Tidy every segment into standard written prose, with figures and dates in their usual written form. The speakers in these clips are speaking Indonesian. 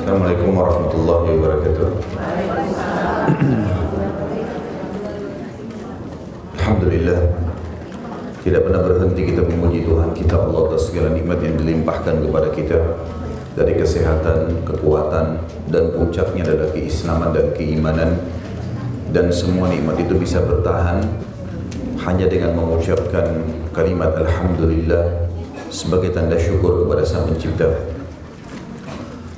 Assalamualaikum warahmatullahi wabarakatuh. Alhamdulillah, tidak pernah berhenti kita memuji Tuhan kita Allah atas segala nikmat yang dilimpahkan kepada kita, dari kesehatan, kekuatan, dan puncaknya adalah keislaman dan keimanan. Dan semua nikmat itu bisa bertahan hanya dengan mengucapkan kalimat Alhamdulillah sebagai tanda syukur kepada Sang Pencipta.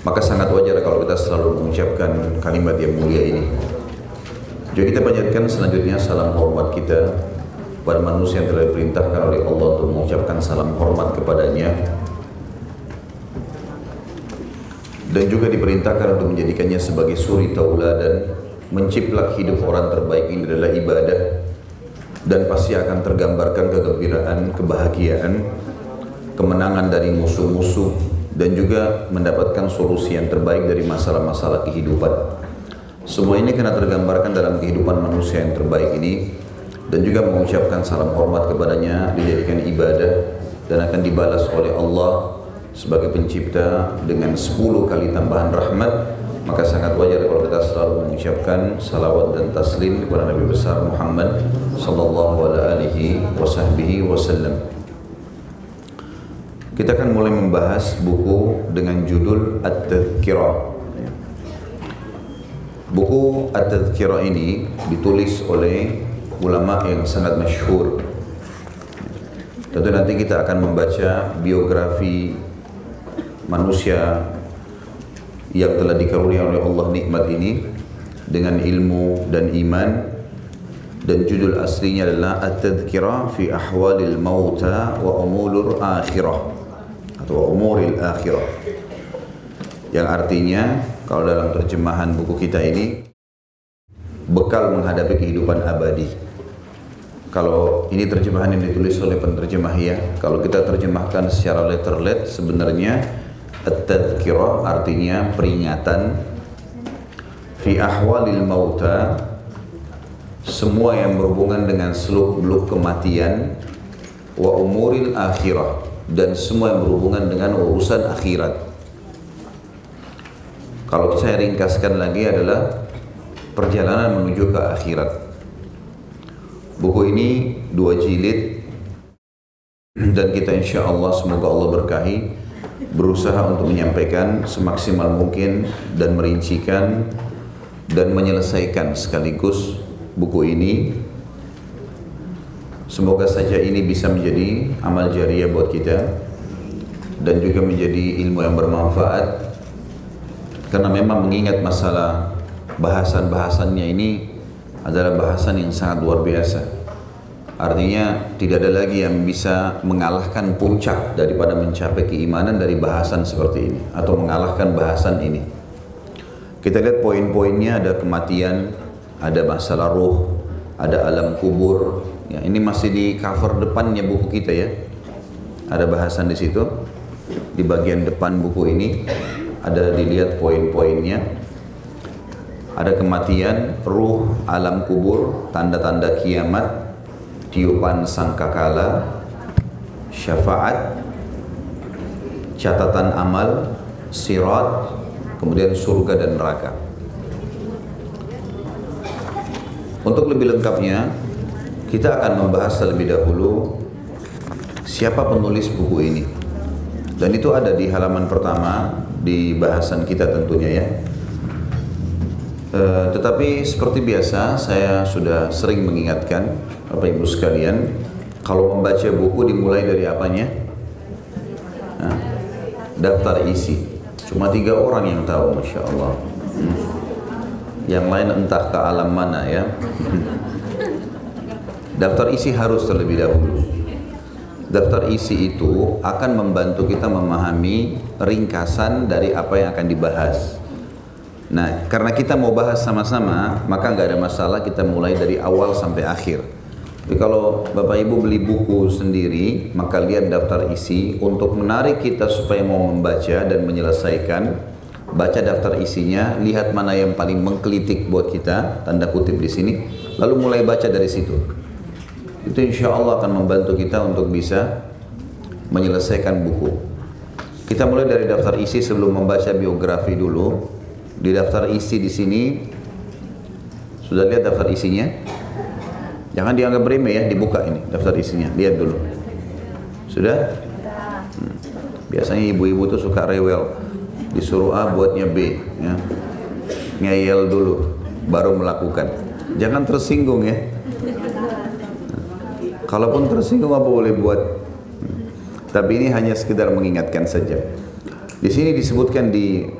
Maka sangat wajar kalau kita selalu mengucapkan kalimat yang mulia ini. Jadi kita panjatkan selanjutnya salam hormat kita pada manusia yang telah diperintahkan oleh Allah untuk mengucapkan salam hormat kepadanya, dan juga diperintahkan untuk menjadikannya sebagai suri tauladan. Menciplak hidup orang terbaik ini adalah ibadah, dan pasti akan tergambarkan kegembiraan, kebahagiaan, kemenangan dari musuh-musuh, dan juga mendapatkan solusi yang terbaik dari masalah-masalah kehidupan. Semua ini kena tergambarkan dalam kehidupan manusia yang terbaik ini, dan juga mengucapkan salam hormat kepadanya dijadikan ibadah dan akan dibalas oleh Allah sebagai pencipta dengan 10 kali tambahan rahmat. Maka sangat wajar kalau kita selalu mengucapkan salawat dan taslim kepada Nabi besar Muhammad sallallahu alaihi wasallam. Kita akan mulai membahas buku dengan judul At-Tadhkirah. Buku At-Tadhkirah ini ditulis oleh ulama yang sangat masyhur. Tentu nanti kita akan membaca biografi manusia yang telah dikaruniai oleh Allah nikmat ini dengan ilmu dan iman. Dan judul aslinya adalah At-Tadhkirah fi Ahwalil Mauta wa Umuril Akhirah, atau Umuril Akhirah, yang artinya kalau dalam terjemahan buku kita ini, bekal menghadapi kehidupan abadi. Kalau ini terjemahan yang ditulis oleh penerjemah ya, kalau kita terjemahkan secara letter-let, sebenarnya At-Tadhkirah artinya peringatan, fi ahwalil mauta, semua yang berhubungan dengan seluk-beluk kematian, wa umuril akhirah, dan semua yang berhubungan dengan urusan akhirat. Kalau saya ringkaskan lagi adalah perjalanan menuju ke akhirat. Buku ini 2 jilid, dan kita insya Allah, semoga Allah berkahi, berusaha untuk menyampaikan semaksimal mungkin dan merincikan dan menyelesaikan sekaligus buku ini. Semoga saja ini bisa menjadi amal jariah buat kita dan juga menjadi ilmu yang bermanfaat, karena memang mengingat masalah bahasan-bahasannya ini adalah bahasan yang sangat luar biasa. Artinya tidak ada lagi yang bisa mengalahkan puncak daripada mencapai keimanan dari bahasan seperti ini, atau mengalahkan bahasan ini. Kita lihat poin-poinnya, ada kematian, ada masalah ruh, ada alam kubur. Ya, ini masih di cover depannya buku kita ya. Ada bahasan di situ. Di bagian depan buku ini ada dilihat poin-poinnya. Ada kematian, ruh, alam kubur, tanda-tanda kiamat, tiupan sangkakala, syafaat, catatan amal, sirat, kemudian surga dan neraka. Untuk lebih lengkapnya, kita akan membahas terlebih dahulu siapa penulis buku ini. Dan itu ada di halaman pertama di bahasan kita tentunya ya. Tetapi seperti biasa, saya sudah sering mengingatkan Bapak Ibu sekalian, kalau membaca buku dimulai dari apanya? Daftar isi. Cuma 3 orang yang tahu, Masya Allah. Yang lain entah ke alam mana ya. Daftar isi harus terlebih dahulu. Daftar isi itu akan membantu kita memahami ringkasan dari apa yang akan dibahas. Nah, karena kita mau bahas sama-sama, maka nggak ada masalah kita mulai dari awal sampai akhir. Tapi kalau Bapak Ibu beli buku sendiri, maka lihat daftar isi untuk menarik kita supaya mau membaca dan menyelesaikan. Baca daftar isinya, lihat mana yang paling menggelitik buat kita, tanda kutip di sini, lalu mulai baca dari situ. Itu insya Allah akan membantu kita untuk bisa menyelesaikan buku. Kita mulai dari daftar isi sebelum membaca biografi dulu. Di daftar isi di sini sudah lihat daftar isinya? Jangan dianggap remeh ya, dibuka ini daftar isinya, lihat dulu. Sudah? Biasanya ibu-ibu tuh suka rewel, disuruh A buatnya B, ya. Ngeyel dulu, baru melakukan. Jangan tersinggung ya. Kalaupun tersinggung apa boleh buat. Tapi ini hanya sekedar mengingatkan saja. Di sini disebutkan di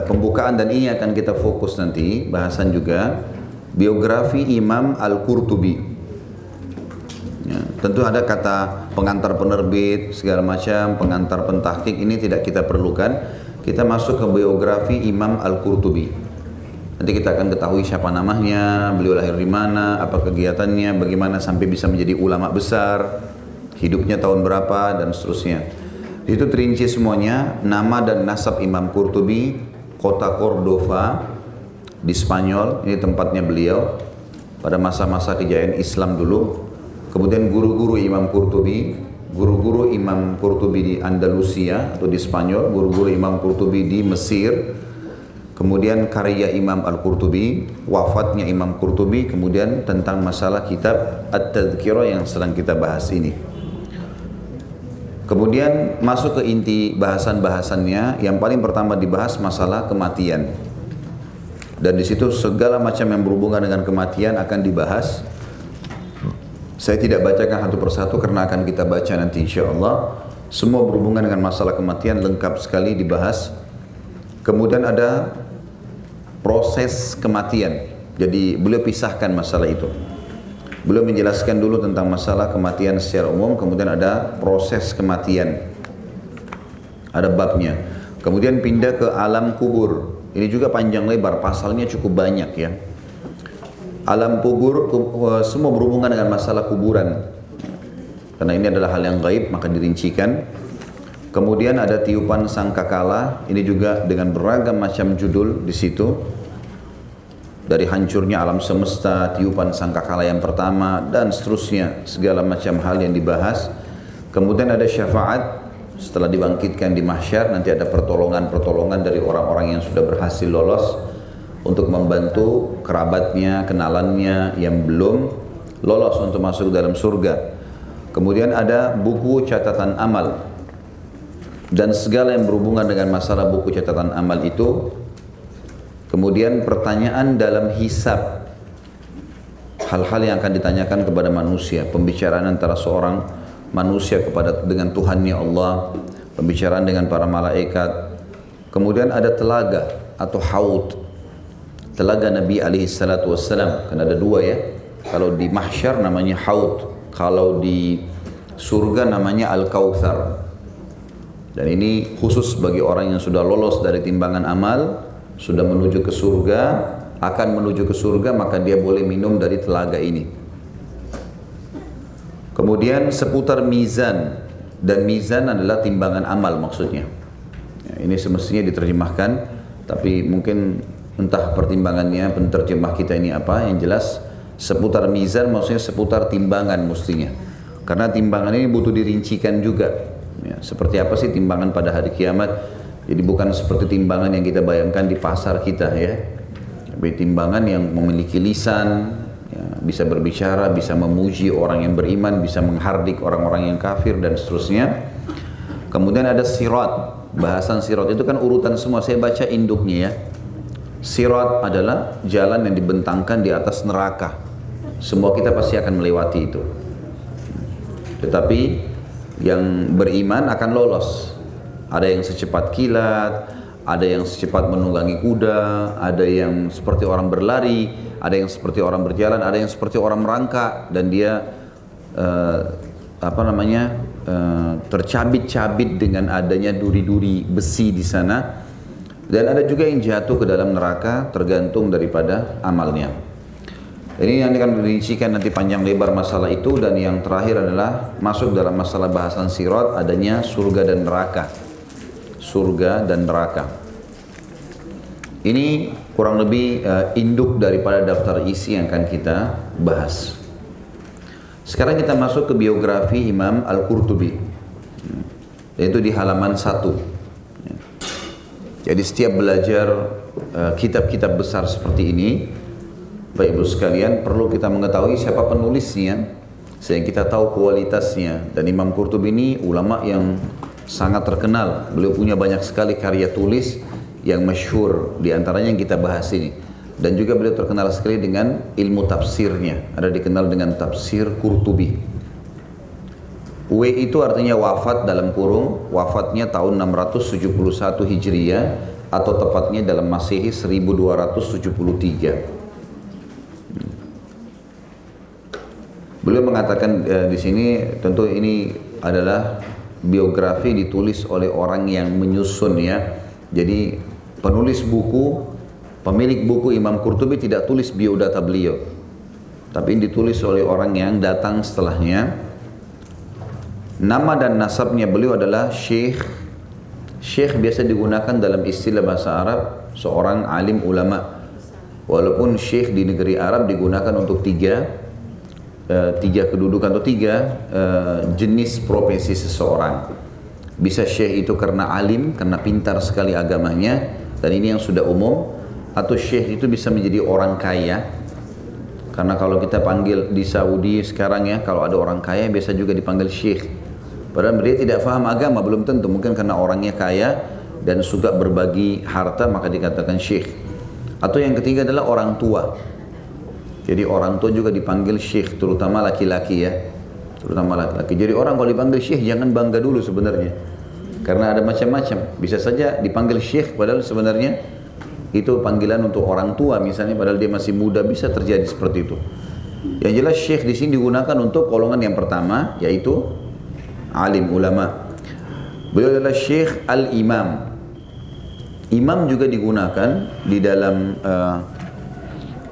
pembukaan dan ini akan kita fokus nanti bahasan juga biografi Imam Al-Qurtubi. Ya, tentu ada kata pengantar penerbit segala macam, pengantar pentahqiq, ini tidak kita perlukan. Kita masuk ke biografi Imam Al-Qurtubi. Nanti kita akan ketahui siapa namanya, beliau lahir di mana, apa kegiatannya, bagaimana sampai bisa menjadi ulama besar, hidupnya tahun berapa dan seterusnya. Itu terinci semuanya, nama dan nasab Imam Qurtubi, kota Cordova di Spanyol, ini tempatnya beliau pada masa-masa kejayaan Islam dulu. Kemudian guru-guru Imam Qurtubi di Andalusia atau di Spanyol, guru-guru Imam Qurtubi di Mesir. Kemudian karya Imam Al-Qurtubi, wafatnya Imam Qurtubi, kemudian tentang masalah kitab At-Tadhkirah yang sedang kita bahas ini. Kemudian masuk ke inti bahasan-bahasannya. Yang paling pertama dibahas masalah kematian. Dan di situ segala macam yang berhubungan dengan kematian akan dibahas. Saya tidak bacakan satu persatu karena akan kita baca nanti insyaAllah. Semua berhubungan dengan masalah kematian lengkap sekali dibahas. Kemudian ada proses kematian. Jadi beliau pisahkan masalah itu. Beliau menjelaskan dulu tentang masalah kematian secara umum, kemudian ada proses kematian, ada babnya. Kemudian pindah ke alam kubur. Ini juga panjang lebar, pasalnya cukup banyak ya. Alam kubur semua berhubungan dengan masalah kuburan. Karena ini adalah hal yang gaib, maka dirincikan. Kemudian ada tiupan sangkakala, ini juga dengan beragam macam judul di situ. Dari hancurnya alam semesta, tiupan sangkakala yang pertama, dan seterusnya, segala macam hal yang dibahas. Kemudian ada syafaat, setelah dibangkitkan di mahsyar, nanti ada pertolongan-pertolongan dari orang-orang yang sudah berhasil lolos, untuk membantu kerabatnya, kenalannya yang belum lolos untuk masuk dalam surga. Kemudian ada buku catatan amal, dan segala yang berhubungan dengan masalah buku catatan amal itu. Kemudian pertanyaan dalam hisab, hal-hal yang akan ditanyakan kepada manusia, pembicaraan antara seorang manusia dengan Tuhannya Allah, pembicaraan dengan para malaikat. Kemudian ada telaga atau haud, telaga Nabi SAW, kan ada dua ya. Kalau di mahsyar namanya haud, kalau di surga namanya Al-Kautsar. Dan ini khusus bagi orang yang sudah lolos dari timbangan amal, sudah menuju ke surga, akan menuju ke surga, maka dia boleh minum dari telaga ini. Kemudian seputar mizan, dan mizan adalah timbangan amal maksudnya. Ya, ini semestinya diterjemahkan, tapi mungkin entah pertimbangannya penterjemah kita ini apa. Yang jelas seputar mizan maksudnya seputar timbangan mestinya. Karena timbangan ini butuh dirincikan juga. Ya, seperti apa sih timbangan pada hari kiamat? Jadi bukan seperti timbangan yang kita bayangkan di pasar kita ya. Tapi timbangan yang memiliki lisan, ya, bisa berbicara, bisa memuji orang yang beriman, bisa menghardik orang-orang yang kafir dan seterusnya. Kemudian ada sirat. Bahasan sirat itu kan urutan semua. Saya baca induknya ya. Sirat adalah jalan yang dibentangkan di atas neraka. Semua kita pasti akan melewati itu. Tetapi yang beriman akan lolos. Ada yang secepat kilat, ada yang secepat menunggangi kuda, ada yang seperti orang berlari, ada yang seperti orang berjalan, ada yang seperti orang merangkak dan dia tercabit-cabit dengan adanya duri-duri besi di sana. Dan ada juga yang jatuh ke dalam neraka tergantung daripada amalnya. Ini yang akan dirincikan nanti panjang lebar masalah itu. Dan yang terakhir adalah masuk dalam masalah bahasan sirat, adanya surga dan neraka. Surga dan neraka. Ini kurang lebih induk daripada daftar isi yang akan kita bahas. Sekarang kita masuk ke biografi Imam Al-Qurtubi. Yaitu di halaman 1. Jadi setiap belajar kitab-kitab besar seperti ini, Bapak Ibu sekalian, perlu kita mengetahui siapa penulisnya, sehingga kita tahu kualitasnya. Dan Imam Qurtubi ini ulama yang sangat terkenal. Beliau punya banyak sekali karya tulis yang masyhur, di antaranya yang kita bahas ini. Dan juga beliau terkenal sekali dengan ilmu tafsirnya. Ada dikenal dengan tafsir Qurtubi. W itu artinya wafat dalam kurung, wafatnya tahun 671 Hijriah atau tepatnya dalam Masehi 1273. Beliau mengatakan di sini, tentu ini adalah biografi ditulis oleh orang yang menyusun ya. Jadi penulis buku, pemilik buku Imam Qurtubi tidak tulis biodata beliau, tapi ditulis oleh orang yang datang setelahnya. Nama dan nasabnya beliau adalah Syekh. Syekh biasa digunakan dalam istilah bahasa Arab seorang alim ulama. Walaupun syekh di negeri Arab digunakan untuk tiga kedudukan atau tiga jenis profesi seseorang. Bisa syekh itu karena alim, karena pintar sekali agamanya, dan ini yang sudah umum. Atau syekh itu bisa menjadi orang kaya, karena kalau kita panggil di Saudi sekarang ya, kalau ada orang kaya biasa juga dipanggil syekh. Padahal dia tidak faham agama, belum tentu, mungkin karena orangnya kaya dan suka berbagi harta maka dikatakan syekh. Atau yang ketiga adalah orang tua. Jadi orang tua juga dipanggil syekh, terutama laki-laki ya. Terutama laki-laki. Jadi orang kalau dipanggil syekh jangan bangga dulu sebenarnya. Karena ada macam-macam. Bisa saja dipanggil syekh padahal sebenarnya itu panggilan untuk orang tua misalnya, padahal dia masih muda, bisa terjadi seperti itu. Yang jelas syekh di sini digunakan untuk golongan yang pertama, yaitu alim ulama. Beliau adalah Syekh Al-Imam. Imam juga digunakan di dalam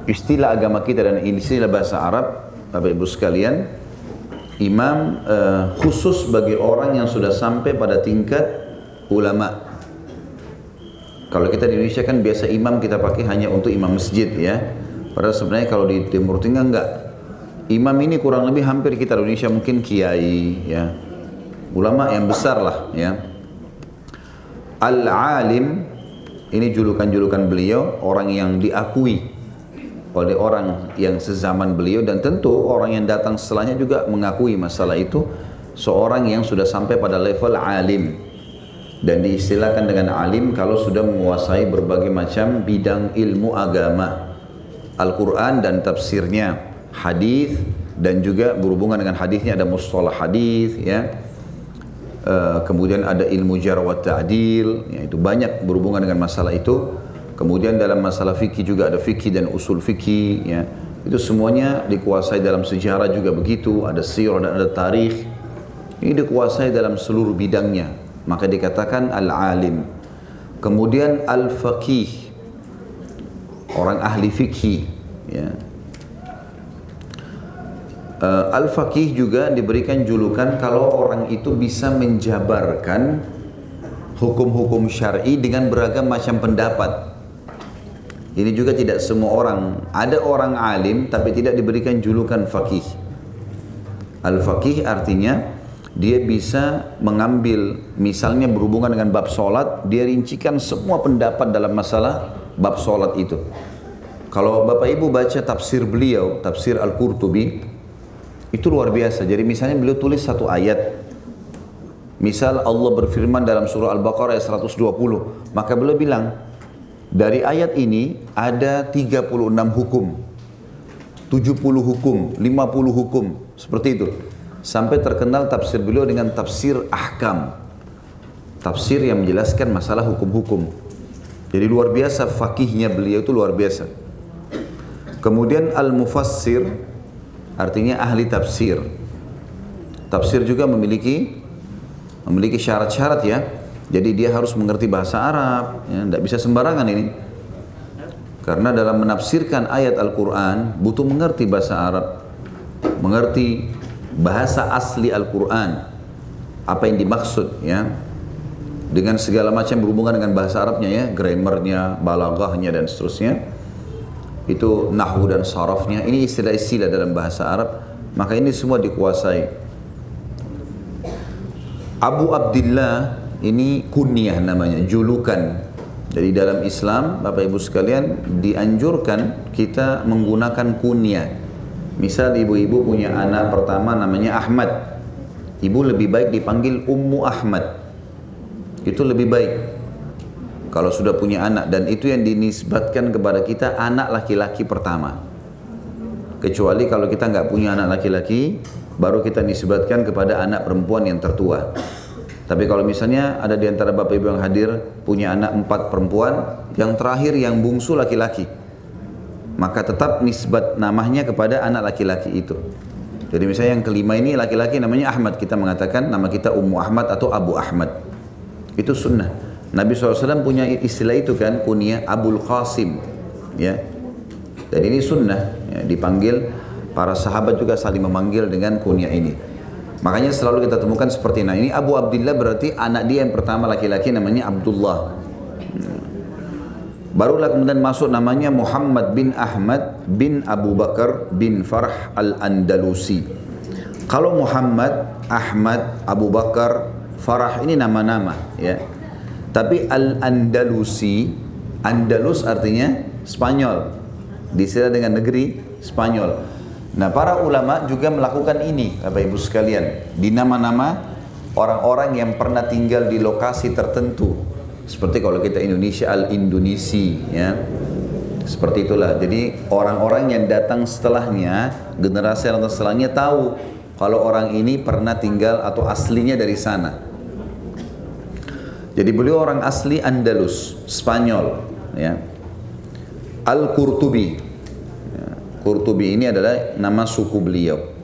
istilah agama kita dan istilah bahasa Arab, Bapak Ibu sekalian. Imam khusus bagi orang yang sudah sampai pada tingkat ulama. Kalau kita di Indonesia kan biasa imam kita pakai hanya untuk imam masjid ya. Padahal sebenarnya kalau di Timur Tengah enggak. Imam ini kurang lebih hampir kita di Indonesia mungkin kiai ya. Ulama yang besar lah ya. Al-alim ini julukan-julukan beliau, orang yang diakui oleh orang yang sezaman beliau, dan tentu orang yang datang setelahnya juga mengakui masalah itu, seorang yang sudah sampai pada level alim. Dan diistilahkan dengan alim kalau sudah menguasai berbagai macam bidang ilmu agama, Al-Quran dan tafsirnya, hadis dan juga berhubungan dengan hadisnya ada mustalah hadis ya. Kemudian ada ilmu jarh wa ta'dil, ya, itu banyak berhubungan dengan masalah itu. Kemudian dalam masalah fikih juga ada fikih dan usul fikih ya. Itu semuanya dikuasai. Dalam sejarah juga begitu, ada sirah dan ada tarikh. Ini dikuasai dalam seluruh bidangnya, maka dikatakan al-alim. Kemudian al-faqih, orang ahli fikih ya. Al-faqih juga diberikan julukan kalau orang itu bisa menjabarkan hukum-hukum syar'i dengan beragam macam pendapat. Ini juga tidak semua orang. Ada orang alim tapi tidak diberikan julukan faqih. Al-faqih artinya dia bisa mengambil, misalnya berhubungan dengan bab solat, dia rincikan semua pendapat dalam masalah bab solat itu. Kalau Bapak Ibu baca tafsir beliau, tafsir Al-Qurtubi, itu luar biasa. Jadi misalnya beliau tulis satu ayat, misal Allah berfirman dalam surah Al-Baqarah ayat 120, maka beliau bilang dari ayat ini ada 36 hukum, 70 hukum, 50 hukum, seperti itu. Sampai terkenal tafsir beliau dengan tafsir ahkam, tafsir yang menjelaskan masalah hukum-hukum. Jadi luar biasa fakihnya beliau, itu luar biasa. Kemudian al-mufassir artinya ahli tafsir. Tafsir juga memiliki syarat-syarat ya. Jadi dia harus mengerti bahasa Arab, ya, tidak bisa sembarangan ini. Karena dalam menafsirkan ayat Al-Quran butuh mengerti bahasa Arab, mengerti bahasa asli Al-Quran, apa yang dimaksud ya, dengan segala macam berhubungan dengan bahasa Arabnya ya, grammarnya, balaghahnya dan seterusnya. Itu nahwu dan sarafnya, ini istilah-istilah dalam bahasa Arab, maka ini semua dikuasai. Abu Abdillah ini kunyah namanya, julukan. Jadi dalam Islam, Bapak Ibu sekalian, dianjurkan kita menggunakan kunyah. Misal ibu-ibu punya anak pertama namanya Ahmad, ibu lebih baik dipanggil Ummu Ahmad. Itu lebih baik kalau sudah punya anak, dan itu yang dinisbatkan kepada kita anak laki-laki pertama. Kecuali kalau kita nggak punya anak laki-laki, baru kita nisbatkan kepada anak perempuan yang tertua. Tapi kalau misalnya ada di antara Bapak Ibu yang hadir punya anak 4 perempuan, yang terakhir yang bungsu laki-laki, maka tetap nisbat namanya kepada anak laki-laki itu. Jadi misalnya yang kelima ini laki-laki namanya Ahmad, kita mengatakan nama kita Ummu Ahmad atau Abu Ahmad. Itu sunnah. Nabi SAW punya istilah itu kan, kunyah Abul Qasim, ya. Dan ini sunnah, ya, dipanggil, para sahabat juga saling memanggil dengan kunyah ini. Makanya selalu kita temukan seperti ini. Ini Abu Abdillah berarti anak dia yang pertama laki-laki namanya Abdullah. Barulah kemudian masuk namanya Muhammad bin Ahmad bin Abu Bakar bin Farh al-Andalusi. Kalau Muhammad, Ahmad, Abu Bakar, Farah ini nama-nama, ya. Tapi Al-Andalusi, Andalus artinya Spanyol, diistilah dengan negeri Spanyol. Nah, para ulama juga melakukan ini, Bapak Ibu sekalian, di nama-nama orang-orang yang pernah tinggal di lokasi tertentu. Seperti kalau kita Indonesia, Al-Indonesi, ya. Seperti itulah. Jadi orang-orang yang datang setelahnya, generasi yang datang setelahnya tahu kalau orang ini pernah tinggal atau aslinya dari sana. Jadi beliau orang asli Andalus, Spanyol, ya. Al-Qurtubi. Qurtubi ini adalah nama suku beliau.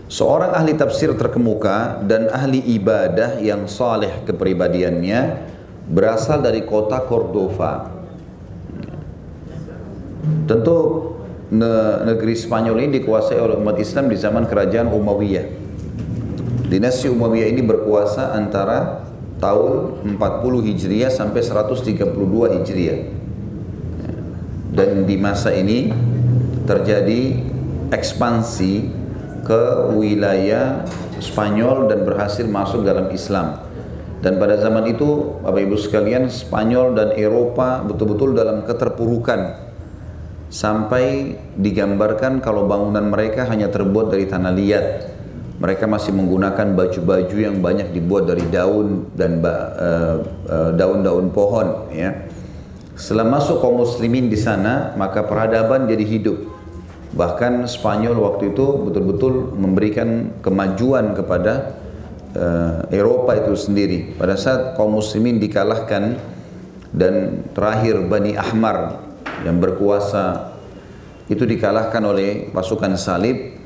Seorang ahli tafsir terkemuka dan ahli ibadah yang saleh kepribadiannya, berasal dari kota Cordova. Tentu negeri Spanyol ini dikuasai oleh umat Islam di zaman kerajaan Umayyah. Dinasti Umayyah ini berkuasa antara tahun 40 Hijriah sampai 132 Hijriah. Dan di masa ini terjadi ekspansi ke wilayah Spanyol dan berhasil masuk dalam Islam. Dan pada zaman itu, Bapak Ibu sekalian, Spanyol dan Eropa betul-betul dalam keterpurukan. Sampai digambarkan kalau bangunan mereka hanya terbuat dari tanah liat. Mereka masih menggunakan baju-baju yang banyak dibuat dari daun dan daun-daun pohon, ya. Setelah masuk kaum muslimin di sana, maka peradaban jadi hidup. Bahkan Spanyol waktu itu betul-betul memberikan kemajuan kepada Eropa itu sendiri. Pada saat kaum muslimin dikalahkan dan terakhir Bani Ahmar yang berkuasa itu dikalahkan oleh pasukan salib,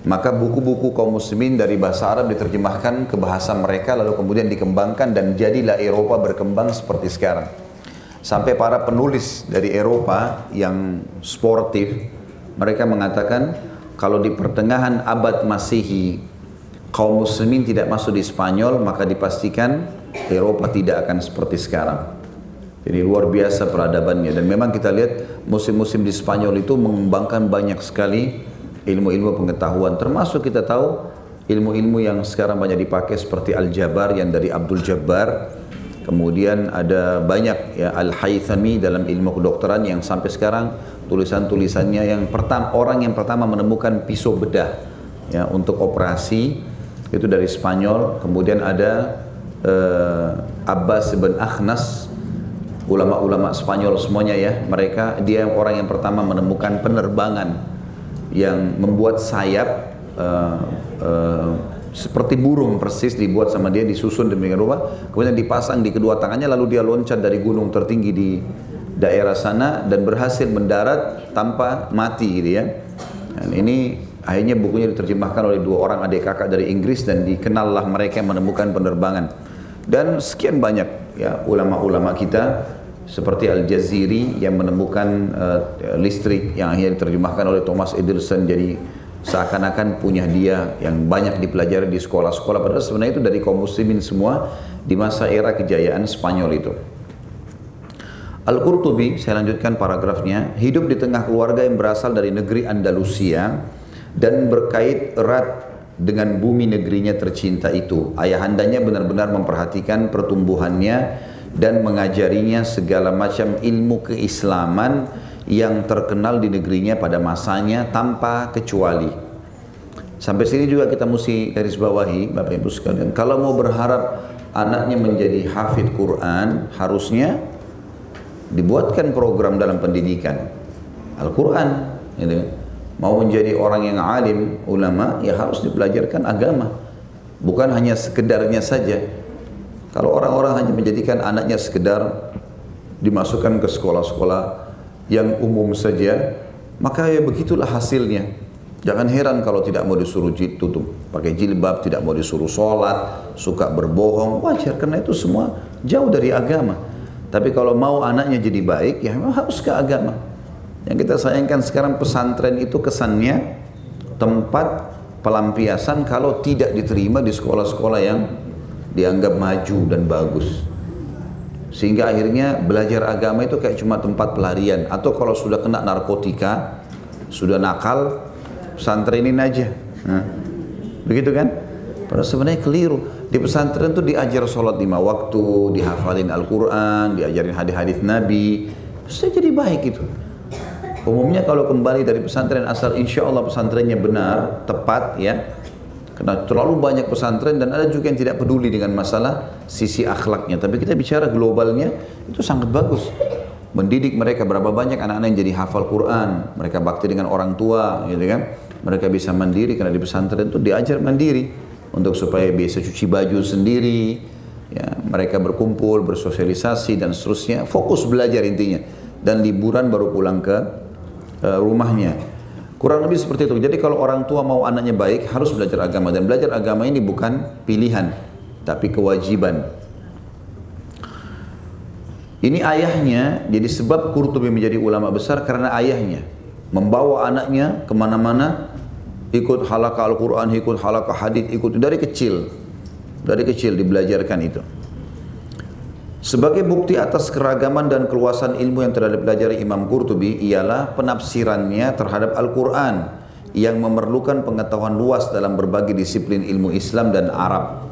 maka buku-buku kaum muslimin dari bahasa Arab diterjemahkan ke bahasa mereka, lalu kemudian dikembangkan dan jadilah Eropa berkembang seperti sekarang. Sampai para penulis dari Eropa yang sportif, mereka mengatakan kalau di pertengahan abad Masehi kaum muslimin tidak masuk di Spanyol, maka dipastikan Eropa tidak akan seperti sekarang. Jadi luar biasa peradabannya. Dan memang kita lihat musim-musim di Spanyol itu mengembangkan banyak sekali ilmu-ilmu pengetahuan. Termasuk kita tahu ilmu-ilmu yang sekarang banyak dipakai seperti Al-Jabar yang dari Abdul Jabbar. Kemudian ada banyak, ya, Al-Haythami dalam ilmu kedokteran yang sampai sekarang tulisan-tulisannya yang pertama, orang yang pertama menemukan pisau bedah, ya, untuk operasi itu dari Spanyol. Kemudian ada Abbas bin Akhnas, ulama-ulama Spanyol semuanya, ya, mereka, dia orang yang pertama menemukan penerbangan yang membuat sayap seperti burung persis, dibuat sama dia, disusun demikian rupa, kemudian dipasang di kedua tangannya, lalu dia loncat dari gunung tertinggi di daerah sana dan berhasil mendarat tanpa mati, gitu ya. Dan ini akhirnya bukunya diterjemahkan oleh 2 orang adik kakak dari Inggris dan dikenallah mereka yang menemukan penerbangan. Dan sekian banyak, ya, ulama-ulama kita seperti Al-Jaziri yang menemukan listrik yang akhirnya diterjemahkan oleh Thomas Edison, jadi seakan-akan punya dia yang banyak dipelajari di sekolah-sekolah, padahal sebenarnya itu dari kaum muslimin semua di masa era kejayaan Spanyol itu. Al-Qurtubi, saya lanjutkan paragrafnya, hidup di tengah keluarga yang berasal dari negeri Andalusia dan berkait erat dengan bumi negerinya tercinta itu. Ayahandanya benar-benar memperhatikan pertumbuhannya dan mengajarinya segala macam ilmu keislaman yang terkenal di negerinya pada masanya tanpa kecuali. Sampai sini juga kita mesti garis bawahi, Bapak Ibu sekalian, kalau mau berharap anaknya menjadi hafidh Quran, harusnya dibuatkan program dalam pendidikan Al-Quran, gitu. Mau menjadi orang yang alim, ulama, ya harus dipelajarkan agama, bukan hanya sekedarnya saja. Kalau orang-orang hanya menjadikan anaknya sekedar dimasukkan ke sekolah-sekolah yang umum saja, maka ya begitulah hasilnya. Jangan heran kalau tidak mau disuruh tutup pakai jilbab, tidak mau disuruh sholat, suka berbohong, wajar, karena itu semua jauh dari agama. Tapi kalau mau anaknya jadi baik, ya memang harus ke agama. Yang kita sayangkan sekarang pesantren itu kesannya tempat pelampiasan kalau tidak diterima di sekolah-sekolah yang dianggap maju dan bagus. Sehingga akhirnya belajar agama itu kayak cuma tempat pelarian. Atau kalau sudah kena narkotika, sudah nakal, pesantrenin aja. Nah, begitu kan? Padahal sebenarnya keliru. Di pesantren itu diajar sholat 5 waktu, dihafalin Al-Quran, diajarin hadis-hadis Nabi. Terus jadi baik itu. Umumnya kalau kembali dari pesantren asal, insya Allah pesantrennya benar, tepat ya. Karena terlalu banyak pesantren dan ada juga yang tidak peduli dengan masalah sisi akhlaknya. Tapi kita bicara globalnya, itu sangat bagus. Mendidik mereka, berapa banyak anak-anak yang jadi hafal Quran, mereka bakti dengan orang tua, gitu kan. Mereka bisa mandiri karena di pesantren itu diajar mandiri untuk supaya bisa cuci baju sendiri. Ya, mereka berkumpul, bersosialisasi dan seterusnya, fokus belajar intinya. Dan liburan baru pulang ke rumahnya. Kurang lebih seperti itu. Jadi kalau orang tua mau anaknya baik, harus belajar agama. Dan belajar agama ini bukan pilihan, tapi kewajiban. Ini ayahnya, jadi sebab Qurtubi menjadi ulama besar karena ayahnya membawa anaknya kemana-mana, ikut halaqah Al-Quran, ikut halaqah hadits, ikut dari kecil. Dari kecil dibelajarkan itu. Sebagai bukti atas keragaman dan keluasan ilmu yang telah dipelajari Imam Qurtubi ialah penafsirannya terhadap Al-Quran yang memerlukan pengetahuan luas dalam berbagai disiplin ilmu Islam dan Arab.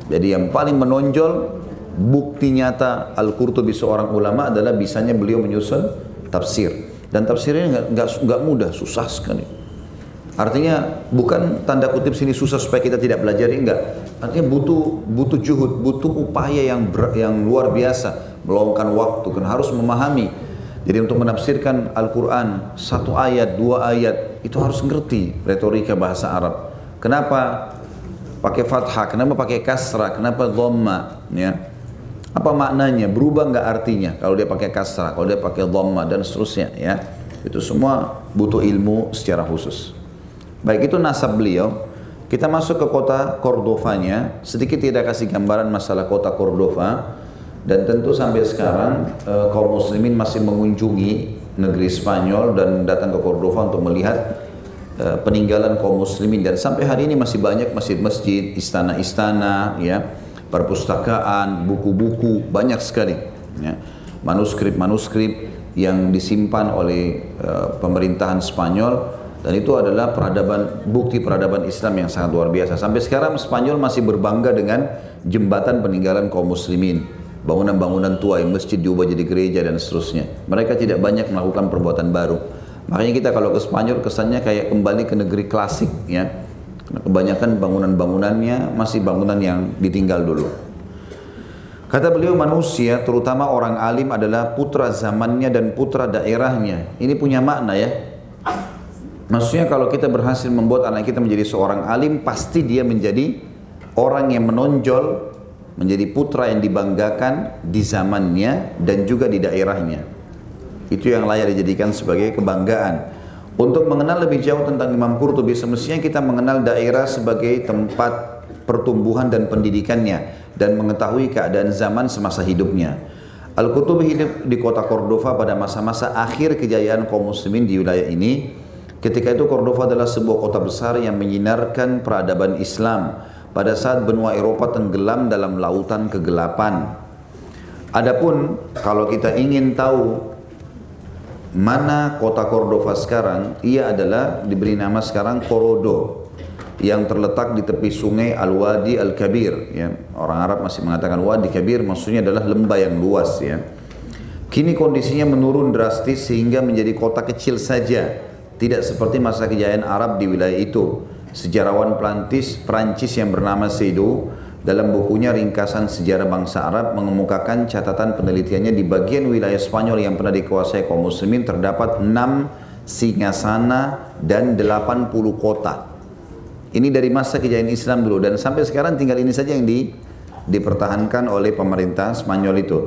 Jadi yang paling menonjol bukti nyata Al-Qurtubi seorang ulama adalah bisanya beliau menyusun tafsir. Dan tafsirnya nggak mudah, susah sekali. Artinya bukan tanda kutip sini susah supaya kita tidak belajar, enggak. Artinya butuh juhud, butuh upaya yang luar biasa, meluangkan waktu, kan harus memahami. Jadi untuk menafsirkan Al-Quran 1 ayat, 2 ayat itu harus ngerti retorika bahasa Arab. Kenapa pakai fathah, kenapa pakai kasrah, kenapa dhamma, ya? Apa maknanya? Berubah nggak artinya kalau dia pakai kasrah, kalau dia pakai dhamma dan seterusnya, ya? Itu semua butuh ilmu secara khusus. Baik, itu nasab beliau. Kita masuk ke kota Cordovanya. Sedikit tidak kasih gambaran masalah kota Cordova. Dan tentu sampai sekarang kaum muslimin masih mengunjungi negeri Spanyol dan datang ke Cordova untuk melihat peninggalan kaum muslimin. Dan sampai hari ini masih banyak masjid-masjid, istana-istana, ya, perpustakaan, buku-buku, banyak sekali, ya. Manuskrip-manuskrip yang disimpan oleh pemerintahan Spanyol. Dan itu adalah bukti peradaban Islam yang sangat luar biasa. Sampai sekarang Spanyol masih berbangga dengan jembatan peninggalan kaum muslimin. Bangunan-bangunan tua, yang masjid diubah jadi gereja dan seterusnya. Mereka tidak banyak melakukan perbuatan baru. Makanya kita kalau ke Spanyol kesannya kayak kembali ke negeri klasik, ya. Karena kebanyakan bangunan-bangunannya masih bangunan yang ditinggal dulu. Kata beliau, manusia terutama orang alim adalah putra zamannya dan putra daerahnya. Ini punya makna, ya. Maksudnya kalau kita berhasil membuat anak kita menjadi seorang alim, pasti dia menjadi orang yang menonjol, menjadi putra yang dibanggakan di zamannya dan juga di daerahnya. Itu yang layak dijadikan sebagai kebanggaan. Untuk mengenal lebih jauh tentang Imam Qurtubi, semestinya kita mengenal daerah sebagai tempat pertumbuhan dan pendidikannya dan mengetahui keadaan zaman semasa hidupnya. Al-Qurtubi hidup di kota Cordova pada masa-masa akhir kejayaan kaum muslimin di wilayah ini. Ketika itu Cordova adalah sebuah kota besar yang menyinarkan peradaban Islam pada saat benua Eropa tenggelam dalam lautan kegelapan. Adapun kalau kita ingin tahu mana kota Cordova sekarang, ia adalah diberi nama sekarang Corodo. yang terletak di tepi sungai Al-Wadi Al-Kabir. Ya. Orang Arab masih mengatakan Wadi Kabir, maksudnya adalah lembah yang luas. Ya. Kini kondisinya menurun drastis sehingga menjadi kota kecil saja, tidak seperti masa kejayaan Arab di wilayah itu. Sejarawan Perancis yang bernama Seydoux dalam bukunya Ringkasan Sejarah Bangsa Arab mengemukakan catatan penelitiannya di bagian wilayah Spanyol yang pernah dikuasai kaum muslimin terdapat 6 singgasana dan 80 kota. Ini dari masa kejayaan Islam dulu, dan sampai sekarang tinggal ini saja yang dipertahankan oleh pemerintah Spanyol itu.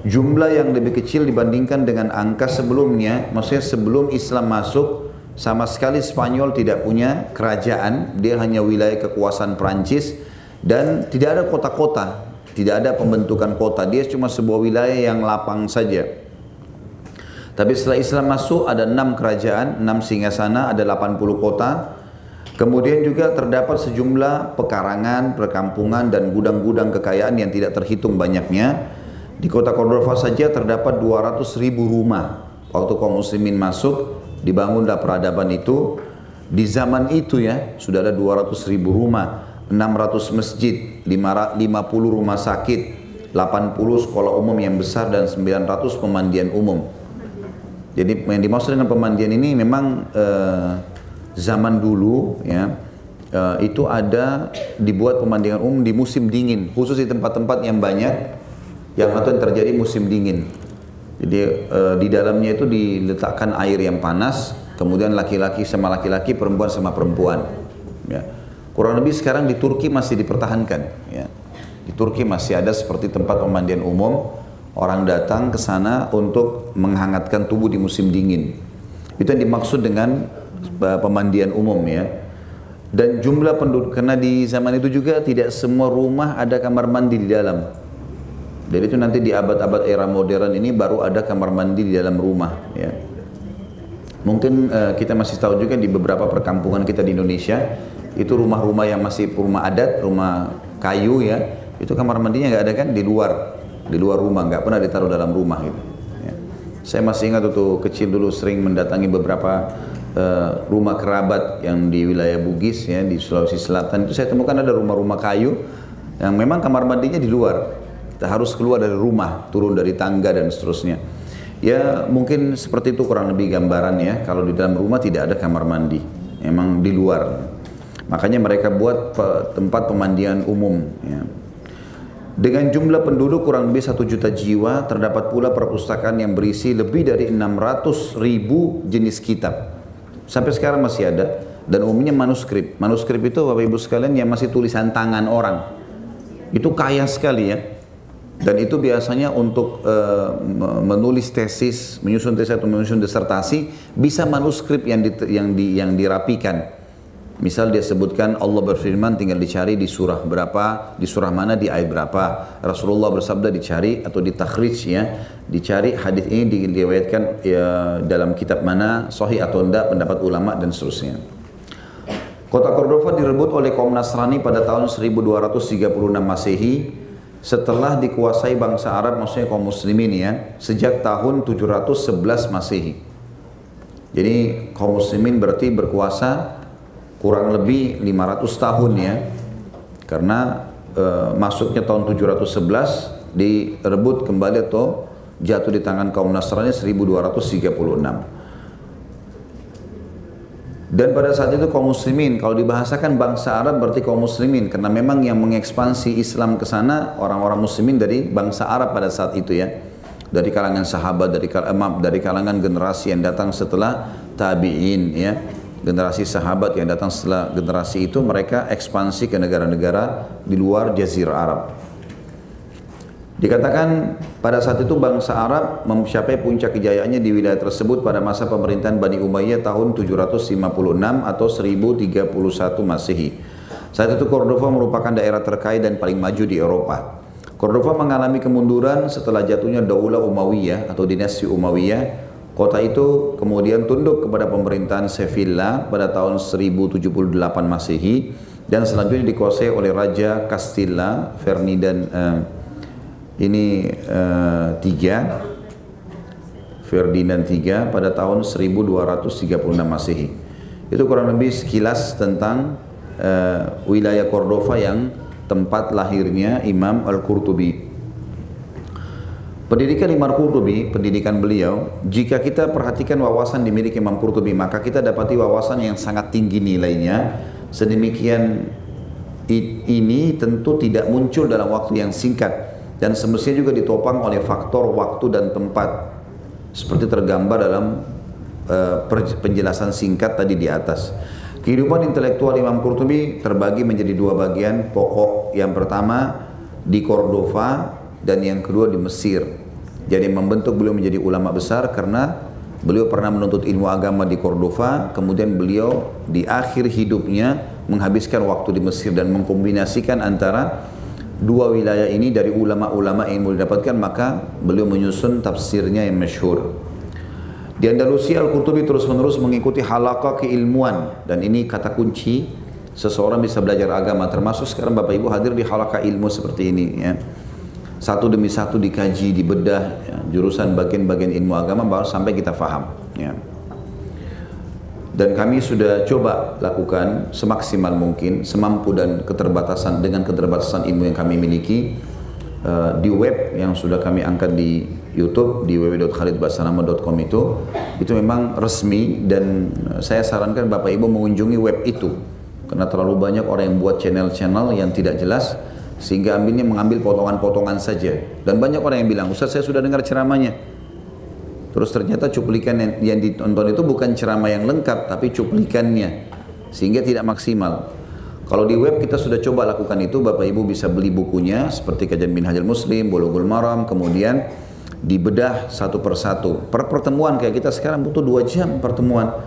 Jumlah yang lebih kecil dibandingkan dengan angka sebelumnya, maksudnya sebelum Islam masuk, sama sekali Spanyol tidak punya kerajaan, dia hanya wilayah kekuasaan Perancis, dan tidak ada kota-kota, tidak ada pembentukan kota, dia cuma sebuah wilayah yang lapang saja. Tapi setelah Islam masuk ada 6 kerajaan, 6 singgasana, ada 80 kota. Kemudian juga terdapat sejumlah pekarangan, perkampungan dan gudang-gudang kekayaan yang tidak terhitung banyaknya. Di kota Cordova saja terdapat 200.000 rumah. Waktu kaum muslimin masuk, dibangunlah peradaban itu. Di zaman itu ya, sudah ada 200.000 rumah, 600 masjid, 50 rumah sakit, 80 sekolah umum yang besar dan 900 pemandian umum. Jadi yang dimaksud dengan pemandian ini memang zaman dulu ya, itu ada dibuat pemandian umum di musim dingin, khusus di tempat-tempat yang banyak yang terjadi musim dingin. Jadi di dalamnya itu diletakkan air yang panas, kemudian laki-laki sama laki-laki, perempuan sama perempuan. Ya. Kurang lebih sekarang di Turki masih dipertahankan. Ya. Di Turki masih ada seperti tempat pemandian umum, orang datang ke sana untuk menghangatkan tubuh di musim dingin. Itu yang dimaksud dengan pemandian umum ya. Dan jumlah penduduk, karena di zaman itu juga tidak semua rumah ada kamar mandi di dalam. Jadi itu nanti di abad-abad era modern ini baru ada kamar mandi di dalam rumah ya. Mungkin kita masih tahu juga di beberapa perkampungan kita di Indonesia itu rumah-rumah yang masih rumah adat, rumah kayu ya, itu kamar mandinya nggak ada kan, di luar rumah, nggak pernah ditaruh dalam rumah gitu ya. Saya masih ingat waktu kecil dulu sering mendatangi beberapa rumah kerabat yang di wilayah Bugis ya, di Sulawesi Selatan, itu saya temukan ada rumah-rumah kayu yang memang kamar mandinya di luar. Kita harus keluar dari rumah, turun dari tangga dan seterusnya. Ya mungkin seperti itu kurang lebih gambaran ya. Kalau di dalam rumah tidak ada kamar mandi, memang di luar. Makanya mereka buat tempat pemandian umum ya. Dengan jumlah penduduk kurang lebih 1 juta jiwa, terdapat pula perpustakaan yang berisi lebih dari 600.000 jenis kitab. Sampai sekarang masih ada, dan umumnya manuskrip. Manuskrip itu Bapak Ibu sekalian yang masih tulisan tangan orang. Itu kaya sekali ya. Dan itu biasanya untuk menulis tesis, menyusun tesis atau menyusun disertasi, bisa manuskrip yang dirapikan. Misal dia sebutkan Allah berfirman, tinggal dicari di surah berapa, di surah mana, di ayat berapa. Rasulullah bersabda, dicari atau ditakhrij ya, dicari hadis ini diriwayatkan ya, dalam kitab mana, sahih atau enggak, pendapat ulama dan seterusnya. Kota Cordova direbut oleh kaum Nasrani pada tahun 1236 Masehi setelah dikuasai bangsa Arab, maksudnya kaum muslimin ya, sejak tahun 711 Masehi. Jadi kaum muslimin berarti berkuasa kurang lebih 500 tahun ya, karena masuknya tahun 711 direbut kembali atau jatuh di tangan kaum Nasrani 1236. Dan pada saat itu kaum muslimin, kalau dibahasakan bangsa Arab berarti kaum muslimin, karena memang yang mengekspansi Islam ke sana orang-orang muslimin dari bangsa Arab pada saat itu ya, dari kalangan sahabat, dari kalangan generasi yang datang setelah tabi'in ya. Generasi sahabat yang datang setelah generasi itu, mereka ekspansi ke negara-negara di luar Jazirah Arab. Dikatakan pada saat itu bangsa Arab mencapai puncak kejayaannya di wilayah tersebut pada masa pemerintahan Bani Umayyah tahun 756 atau 1031 Masehi. Saat itu Cordova merupakan daerah terkaya dan paling maju di Eropa. Cordova mengalami kemunduran setelah jatuhnya Daulah Umayyah atau dinasti Umayyah. Kota itu kemudian tunduk kepada pemerintahan Sevilla pada tahun 1078 Masehi dan selanjutnya dikuasai oleh Raja Castilla Ferdinand III pada tahun 1236 Masehi. Itu kurang lebih sekilas tentang wilayah Cordova yang tempat lahirnya Imam Al-Qurtubi. Pendidikan Imam Qurtubi, pendidikan beliau, jika kita perhatikan wawasan dimiliki Imam Qurtubi, maka kita dapati wawasan yang sangat tinggi nilainya. Sedemikian ini tentu tidak muncul dalam waktu yang singkat dan semestinya juga ditopang oleh faktor waktu dan tempat, seperti tergambar dalam penjelasan singkat tadi di atas. Kehidupan intelektual Imam Qurtubi terbagi menjadi dua bagian pokok. Yang pertama di Cordova dan yang kedua di Mesir. Jadi membentuk beliau menjadi ulama besar karena beliau pernah menuntut ilmu agama di Cordova, kemudian beliau di akhir hidupnya menghabiskan waktu di Mesir dan mengkombinasikan antara dua wilayah ini dari ulama-ulama yang beliau dapatkan, maka beliau menyusun tafsirnya yang masyhur. Di Andalusia Al-Qurtubi terus-menerus mengikuti halaqah keilmuan, dan ini kata kunci seseorang bisa belajar agama, termasuk sekarang Bapak Ibu hadir di halaqah ilmu seperti ini ya. Satu demi satu dikaji, dibedah ya, jurusan bagian-bagian ilmu agama baru sampai kita faham ya. Dan kami sudah coba lakukan semaksimal mungkin, semampu dan dengan keterbatasan ilmu yang kami miliki di web yang sudah kami angkat di YouTube di www.khalidbasanama.com itu memang resmi, dan saya sarankan Bapak Ibu mengunjungi web itu karena terlalu banyak orang yang buat channel-channel yang tidak jelas sehingga mengambil potongan-potongan saja, dan banyak orang yang bilang, Ustaz saya sudah dengar ceramahnya, terus ternyata cuplikan yang ditonton itu bukan ceramah yang lengkap tapi cuplikannya, sehingga tidak maksimal. Kalau di web kita sudah coba lakukan itu, Bapak Ibu bisa beli bukunya seperti Kajian Minhajul Muslim, Bulughul Maram, kemudian dibedah satu persatu. Per pertemuan kayak kita sekarang butuh 2 jam pertemuan.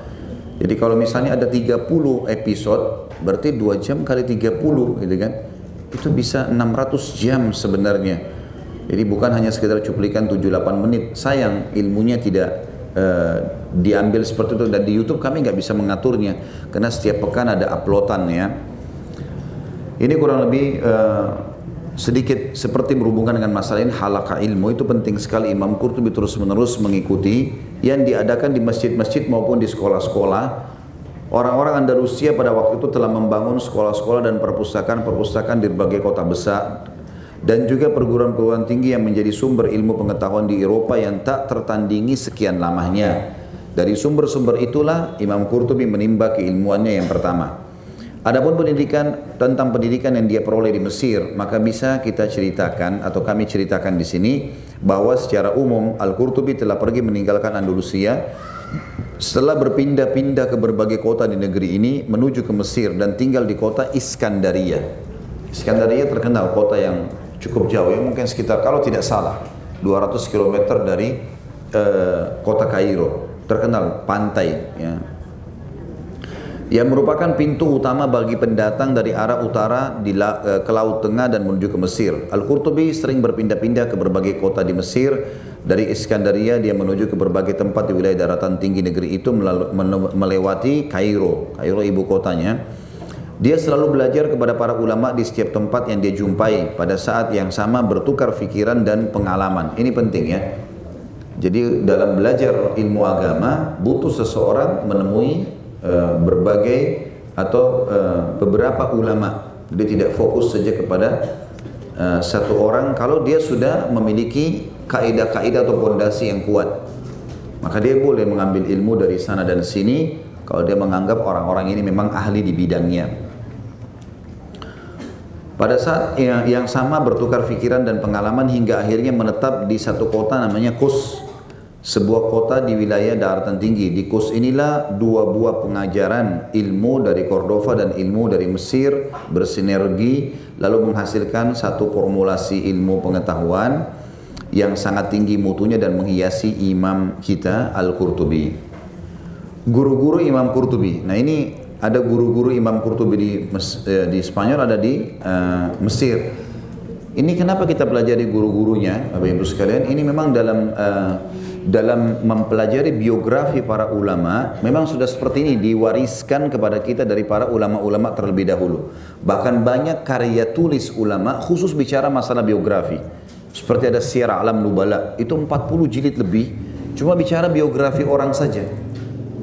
Jadi kalau misalnya ada 30 episode, berarti 2 jam kali 30 gitu kan. Itu bisa 600 jam sebenarnya. Jadi bukan hanya sekedar cuplikan 7-8 menit. Sayang ilmunya tidak diambil seperti itu, dan di YouTube kami nggak bisa mengaturnya karena setiap pekan ada uploadan ya. Ini kurang lebih sedikit seperti berhubungan dengan masalah ini. Halaqah ilmu itu penting sekali. Imam Qurtubi terus-menerus mengikuti yang diadakan di masjid-masjid maupun di sekolah-sekolah. Orang-orang Andalusia pada waktu itu telah membangun sekolah-sekolah dan perpustakaan-perpustakaan di berbagai kota besar, dan juga perguruan-perguruan tinggi yang menjadi sumber ilmu pengetahuan di Eropa yang tak tertandingi sekian lamanya. Dari sumber-sumber itulah Imam Qurtubi menimba keilmuannya yang pertama. Adapun tentang pendidikan yang dia peroleh di Mesir, maka bisa kita ceritakan atau kami ceritakan di sini bahwa secara umum Al-Qurtubi telah pergi meninggalkan Andalusia setelah berpindah-pindah ke berbagai kota di negeri ini menuju ke Mesir dan tinggal di kota Iskandaria. Iskandaria terkenal kota yang cukup jauh ya, mungkin sekitar kalau tidak salah 200 km dari kota Kairo. Terkenal pantai ya, yang merupakan pintu utama bagi pendatang dari arah utara ke Laut Tengah dan menuju ke Mesir. Al-Qurtubi sering berpindah-pindah ke berbagai kota di Mesir. Dari Iskandaria dia menuju ke berbagai tempat di wilayah daratan tinggi negeri itu melewati Kairo. Kairo ibu kotanya. Dia selalu belajar kepada para ulama di setiap tempat yang dia jumpai. Pada saat yang sama bertukar pikiran dan pengalaman. Ini penting ya. Jadi dalam belajar ilmu agama butuh seseorang menemui berbagai atau beberapa ulama. Dia tidak fokus saja kepada satu orang. Kalau dia sudah memiliki kaidah-kaidah atau fondasi yang kuat, maka dia boleh mengambil ilmu dari sana dan sini kalau dia menganggap orang-orang ini memang ahli di bidangnya. Pada saat yang sama bertukar pikiran dan pengalaman hingga akhirnya menetap di satu kota namanya Kos, sebuah kota di wilayah daratan tinggi. Di Kos inilah dua buah pengajaran ilmu dari Cordova dan ilmu dari Mesir bersinergi lalu menghasilkan satu formulasi ilmu pengetahuan yang sangat tinggi mutunya dan menghiasi imam kita Al-Qurtubi. Guru-guru Imam Qurtubi. Nah ini ada guru-guru Imam Qurtubi di Spanyol, ada di Mesir. Ini kenapa kita pelajari guru-gurunya, Bapak Ibu sekalian? Ini memang dalam mempelajari biografi para ulama, memang sudah seperti ini diwariskan kepada kita dari para ulama-ulama terlebih dahulu. Bahkan banyak karya tulis ulama khusus bicara masalah biografi. Seperti ada Syiar A'lam Nubala, itu 40 jilid lebih, cuma bicara biografi orang saja.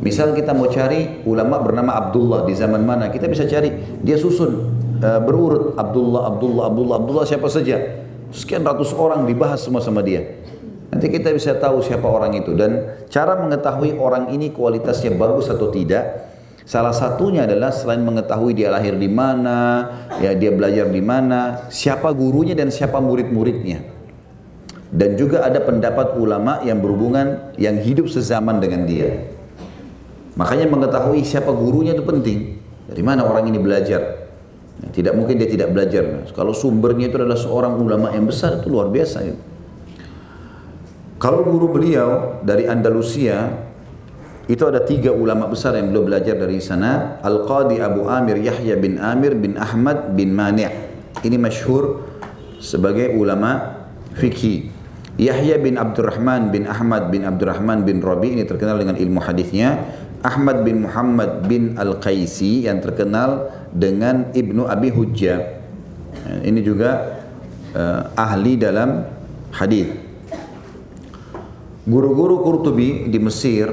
Misal kita mau cari ulama bernama Abdullah di zaman mana, kita bisa cari, dia susun berurut Abdullah siapa saja. Sekian ratus orang dibahas semua sama dia. Nanti kita bisa tahu siapa orang itu, dan cara mengetahui orang ini kualitasnya bagus atau tidak, salah satunya adalah selain mengetahui dia lahir di mana, ya dia belajar di mana, siapa gurunya dan siapa murid-muridnya. Dan juga ada pendapat ulama yang berhubungan, yang hidup sezaman dengan dia. Makanya mengetahui siapa gurunya itu penting. Dari mana orang ini belajar? Tidak mungkin dia tidak belajar. Kalau sumbernya itu adalah seorang ulama yang besar, itu luar biasa. Ya. Kalau guru beliau dari Andalusia, itu ada 3 ulama besar yang beliau belajar dari sana. Al-Qadi Abu Amir Yahya bin Amir bin Ahmad bin Mani'. Ini masyhur sebagai ulama fikih. Yahya bin Abdurrahman bin Ahmad bin Abdurrahman bin Rabi, ini terkenal dengan ilmu hadisnya. Ahmad bin Muhammad bin Al-Qaisi yang terkenal dengan Ibnu Abi Hujjah. Ini juga ahli dalam hadis. Guru-guru Qurtubi di Mesir,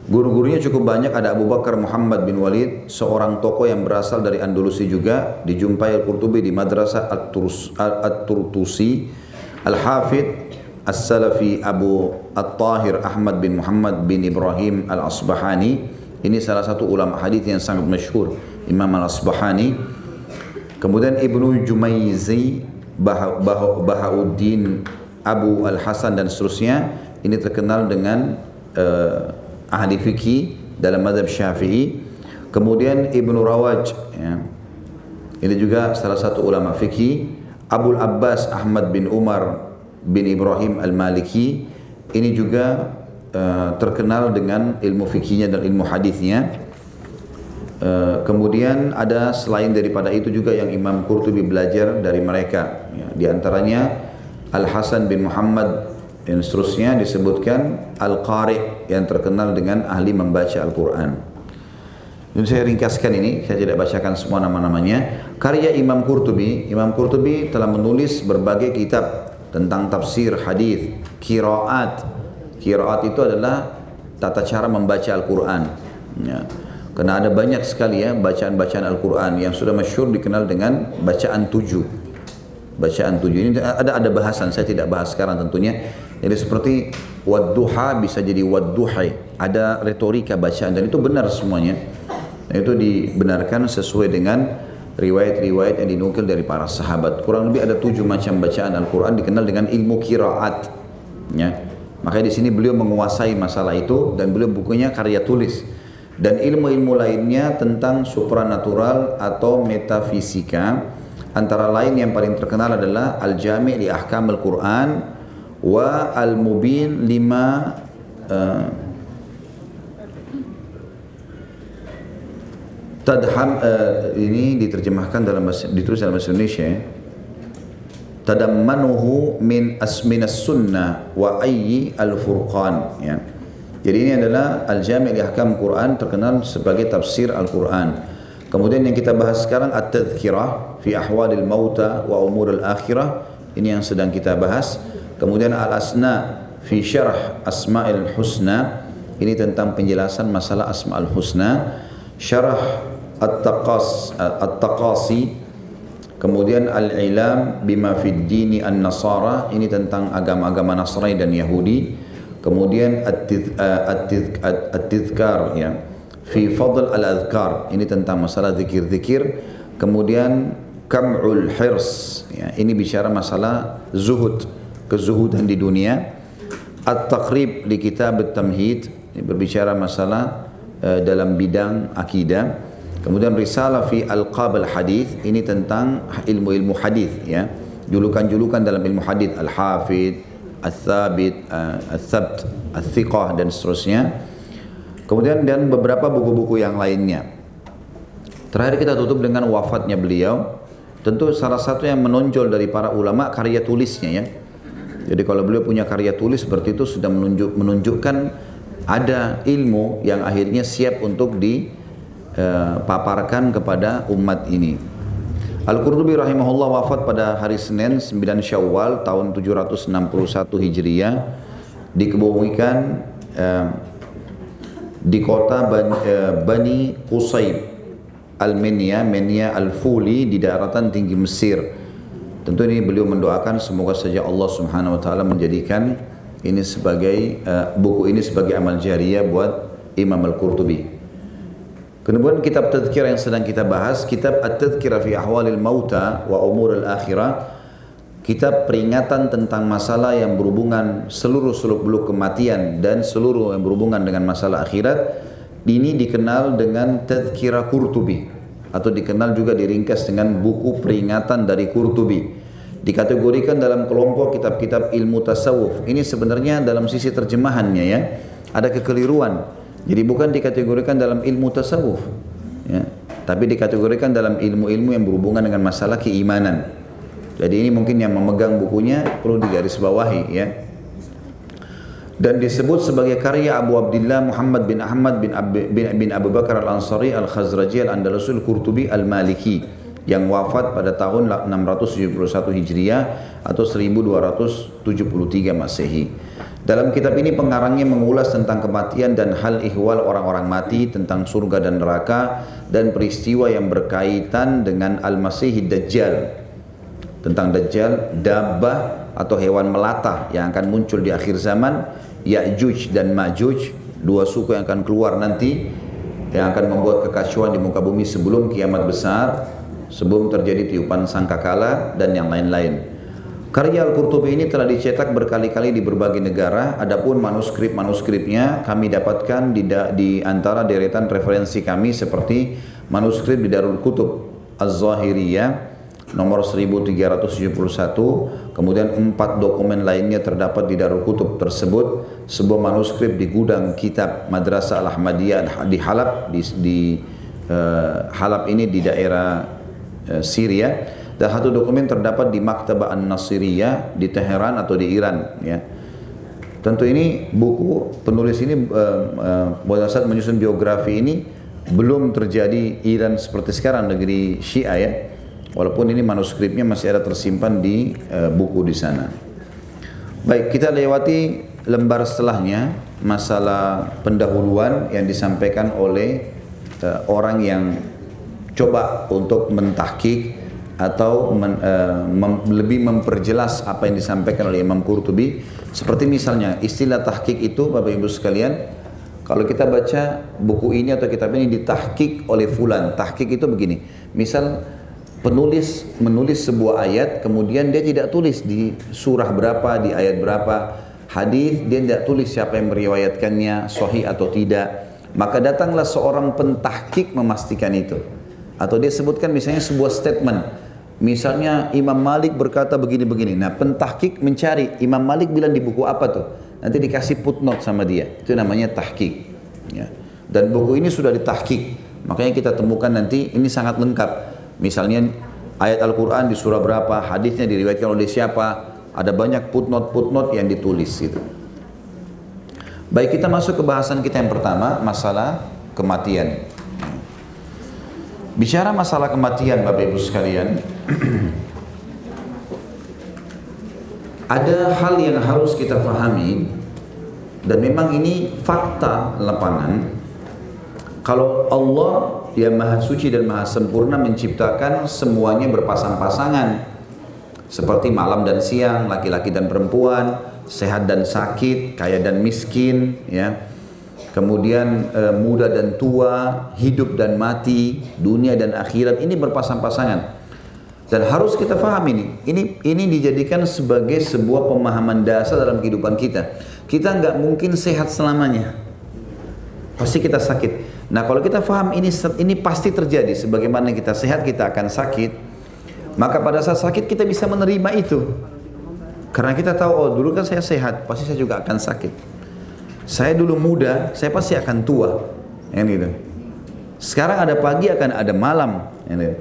guru-gurunya cukup banyak. Ada Abu Bakar Muhammad bin Walid, seorang tokoh yang berasal dari Andalusia juga. Dijumpai Al-Qurtubi di Madrasah At-Turtusi. Al-Hafidh As-Salafi Abu At-Tahir Ahmad bin Muhammad bin Ibrahim Al-Asbahani. Ini salah satu ulama hadis yang sangat masyhur, Imam Al-Asbahani. Kemudian Ibnu Jumaizi, Bahauddin, Abu Al-Hasan dan seterusnya. Ini terkenal dengan ahli fikih dalam mazhab Syafi'i. Kemudian Ibnu Rawaj, ya. Ini juga salah satu ulama fikih. Abul Abbas Ahmad bin Umar bin Ibrahim Al-Maliki, ini juga terkenal dengan ilmu fikihnya dan ilmu hadisnya. Kemudian ada selain daripada itu juga yang Imam Qurtubi belajar dari mereka, ya, di antaranya Al-Hasan bin Muhammad dan seterusnya. Disebutkan Al-Qari yang terkenal dengan ahli membaca Al-Quran. Dan saya ringkaskan ini, saya tidak bacakan semua nama-namanya. Karya Imam Qurtubi telah menulis berbagai kitab tentang tafsir hadis, qiraat. Qiraat itu adalah tata cara membaca Al-Quran. Ya. Karena ada banyak sekali ya bacaan-bacaan Al-Quran yang sudah masyhur dikenal dengan bacaan 7. Bacaan 7 ini ada bahasan, saya tidak bahas sekarang tentunya. Jadi seperti wadduha bisa jadi wadduhai. Ada retorika bacaan dan itu benar semuanya. Dan itu dibenarkan sesuai dengan riwayat-riwayat yang dinukil dari para sahabat. Kurang lebih ada 7 macam bacaan Al-Quran dikenal dengan ilmu qiraat. Ya. Makanya di sini beliau menguasai masalah itu dan beliau bukunya karya tulis. Dan ilmu-ilmu lainnya tentang supranatural atau metafisika. Antara lain yang paling terkenal adalah Al-Jami' li Ahkam Al-Quran wa Al-Mubin lima Tadham, ini diterjemahkan ditulis dalam bahasa Indonesia. Tadammanuhu min asminas sunnah wa ayyi al-furqan. Ya. Jadi ini adalah Al-Jami' li Ahkam Quran, terkenal sebagai tafsir Al-Quran. Kemudian yang kita bahas sekarang At-Tadhkirah fi Ahwalil Mauta wa Umuril Akhirah. Ini yang sedang kita bahas. Kemudian Al-Asna fi Syarh Asma'il Husna. Ini tentang penjelasan masalah Asma'ul Husna. Syarah At-Taqasi. Kemudian Al-Ilam bima fid dini an-Nasara. Ini tentang agama-agama Nasrani dan Yahudi. Kemudian At-Tizkar, ya, fi Fadl al-Adhkar. Ini tentang masalah zikir-zikir. Kemudian Kam'ul Hirs, ya, ini bicara masalah zuhud, kezuhudan di dunia. At-Taqrib li Kitab At-Tamhid, ini berbicara masalah dalam bidang akidah. Kemudian Risalah fi Alqab al-Hadith, ini tentang ilmu-ilmu hadis, ya, julukan-julukan dalam ilmu hadis, Al-Hafidh, Al-Thabit, Al-Thabt, Al-Thiqah dan seterusnya. Kemudian dan beberapa buku-buku yang lainnya. Terakhir kita tutup dengan wafatnya beliau. Tentu salah satu yang menonjol dari para ulama karya tulisnya, ya. Jadi kalau beliau punya karya tulis seperti itu sudah menunjukkan ada ilmu yang akhirnya siap untuk dipaparkan kepada umat ini. Al-Qurtubi rahimahullah wafat pada hari Senin 9 Syawal tahun 761 Hijriah, dikebumikan di kota Bani Qusayb Al-Menia, Menia Al-Fuli di daratan tinggi Mesir. Tentu ini beliau mendoakan semoga saja Allah Subhanahu wa taala menjadikan ini sebagai buku ini sebagai amal jariah buat Imam Al-Qurtubi. Kemudian kitab tadzkirah yang sedang kita bahas, kitab At-Tadzkirah fi Ahwalil Mauta wa Umur Al-Akhirah, kitab peringatan tentang masalah yang berhubungan seluruh seluk-beluk kematian dan seluruh yang berhubungan dengan masalah akhirat. Ini dikenal dengan Tadzkirah Qurtubi atau dikenal juga diringkas dengan buku peringatan dari Qurtubi. Dikategorikan dalam kelompok kitab-kitab ilmu tasawuf. Ini sebenarnya dalam sisi terjemahannya ya, ada kekeliruan. Jadi bukan dikategorikan dalam ilmu tasawuf ya, tapi dikategorikan dalam ilmu-ilmu yang berhubungan dengan masalah keimanan. Jadi ini mungkin yang memegang bukunya perlu digarisbawahi ya. Dan disebut sebagai karya Abu Abdillah Muhammad bin Ahmad bin Abu Bakar Al-Ansari Al-Khazraji Al-Andalusi Al-Qurtubi Al-Maliki yang wafat pada tahun 671 Hijriah atau 1273 Masehi. Dalam kitab ini pengarangnya mengulas tentang kematian dan hal ihwal orang-orang mati, tentang surga dan neraka, dan peristiwa yang berkaitan dengan Al-Masih Dajjal, tentang Dajjal, Dabbah atau hewan melata yang akan muncul di akhir zaman, Ya'juj dan Ma'juj, dua suku yang akan keluar nanti, yang akan membuat kekacauan di muka bumi sebelum kiamat besar, sebelum terjadi tiupan sangkakala dan yang lain-lain. Karya Al-Qurtubi ini telah dicetak berkali-kali di berbagai negara. Adapun manuskrip-manuskripnya kami dapatkan di antara deretan referensi kami seperti manuskrip di Darul Kutub Az-Zahiriyah nomor 1371, kemudian 4 dokumen lainnya terdapat di Darul Kutub tersebut, sebuah manuskrip di gudang kitab Madrasah Al-Ahmadiyah di Halab, di Halab ini di daerah Syria, dan satu dokumen terdapat di Maktabah An-Nasiriyah di Teheran atau di Iran ya. Tentu ini buku penulis ini pada saat menyusun biografi ini belum terjadi Iran seperti sekarang negeri Syiah ya. Walaupun ini manuskripnya masih ada tersimpan di buku di sana. Baik, kita lewati lembar setelahnya, masalah pendahuluan yang disampaikan oleh orang yang coba untuk mentahqiq atau lebih memperjelas apa yang disampaikan oleh Imam Qurtubi. Seperti misalnya istilah tahqiq itu, Bapak Ibu sekalian, kalau kita baca buku ini atau kitab ini ditahqiq oleh fulan, tahqiq itu begini. Misal penulis menulis sebuah ayat, kemudian dia tidak tulis di surah berapa, di ayat berapa, hadis dia tidak tulis siapa yang meriwayatkannya, sahih atau tidak. Maka datanglah seorang pentahqiq memastikan itu. Atau dia sebutkan misalnya sebuah statement, misalnya Imam Malik berkata begini-begini. Nah, pentahqiq mencari Imam Malik bilang di buku apa tuh, nanti dikasih footnote sama dia. Itu namanya tahqiq ya. Dan buku ini sudah ditahqiq, makanya kita temukan nanti ini sangat lengkap. Misalnya ayat Al-Quran di surah berapa, hadisnya diriwayatkan oleh siapa, ada banyak footnote yang ditulis gitu. Baik, kita masuk ke bahasan kita yang pertama, masalah kematian. Bicara masalah kematian, Bapak Ibu sekalian, ada hal yang harus kita pahami, dan memang ini fakta lapangan. Kalau Allah yang maha suci dan maha sempurna menciptakan semuanya berpasang-pasangan, seperti malam dan siang, laki-laki dan perempuan, sehat dan sakit, kaya dan miskin ya. Kemudian muda dan tua, hidup dan mati, dunia dan akhirat, ini berpasang-pasangan. Dan harus kita pahami ini dijadikan sebagai sebuah pemahaman dasar dalam kehidupan kita. Kita nggak mungkin sehat selamanya, pasti kita sakit. Nah, kalau kita paham ini pasti terjadi, sebagaimana kita sehat kita akan sakit, maka pada saat sakit kita bisa menerima itu. Karena kita tahu, oh dulu kan saya sehat, pasti saya juga akan sakit. Saya dulu muda, saya pasti akan tua. Gitu. Sekarang ada pagi, akan ada malam. Gitu.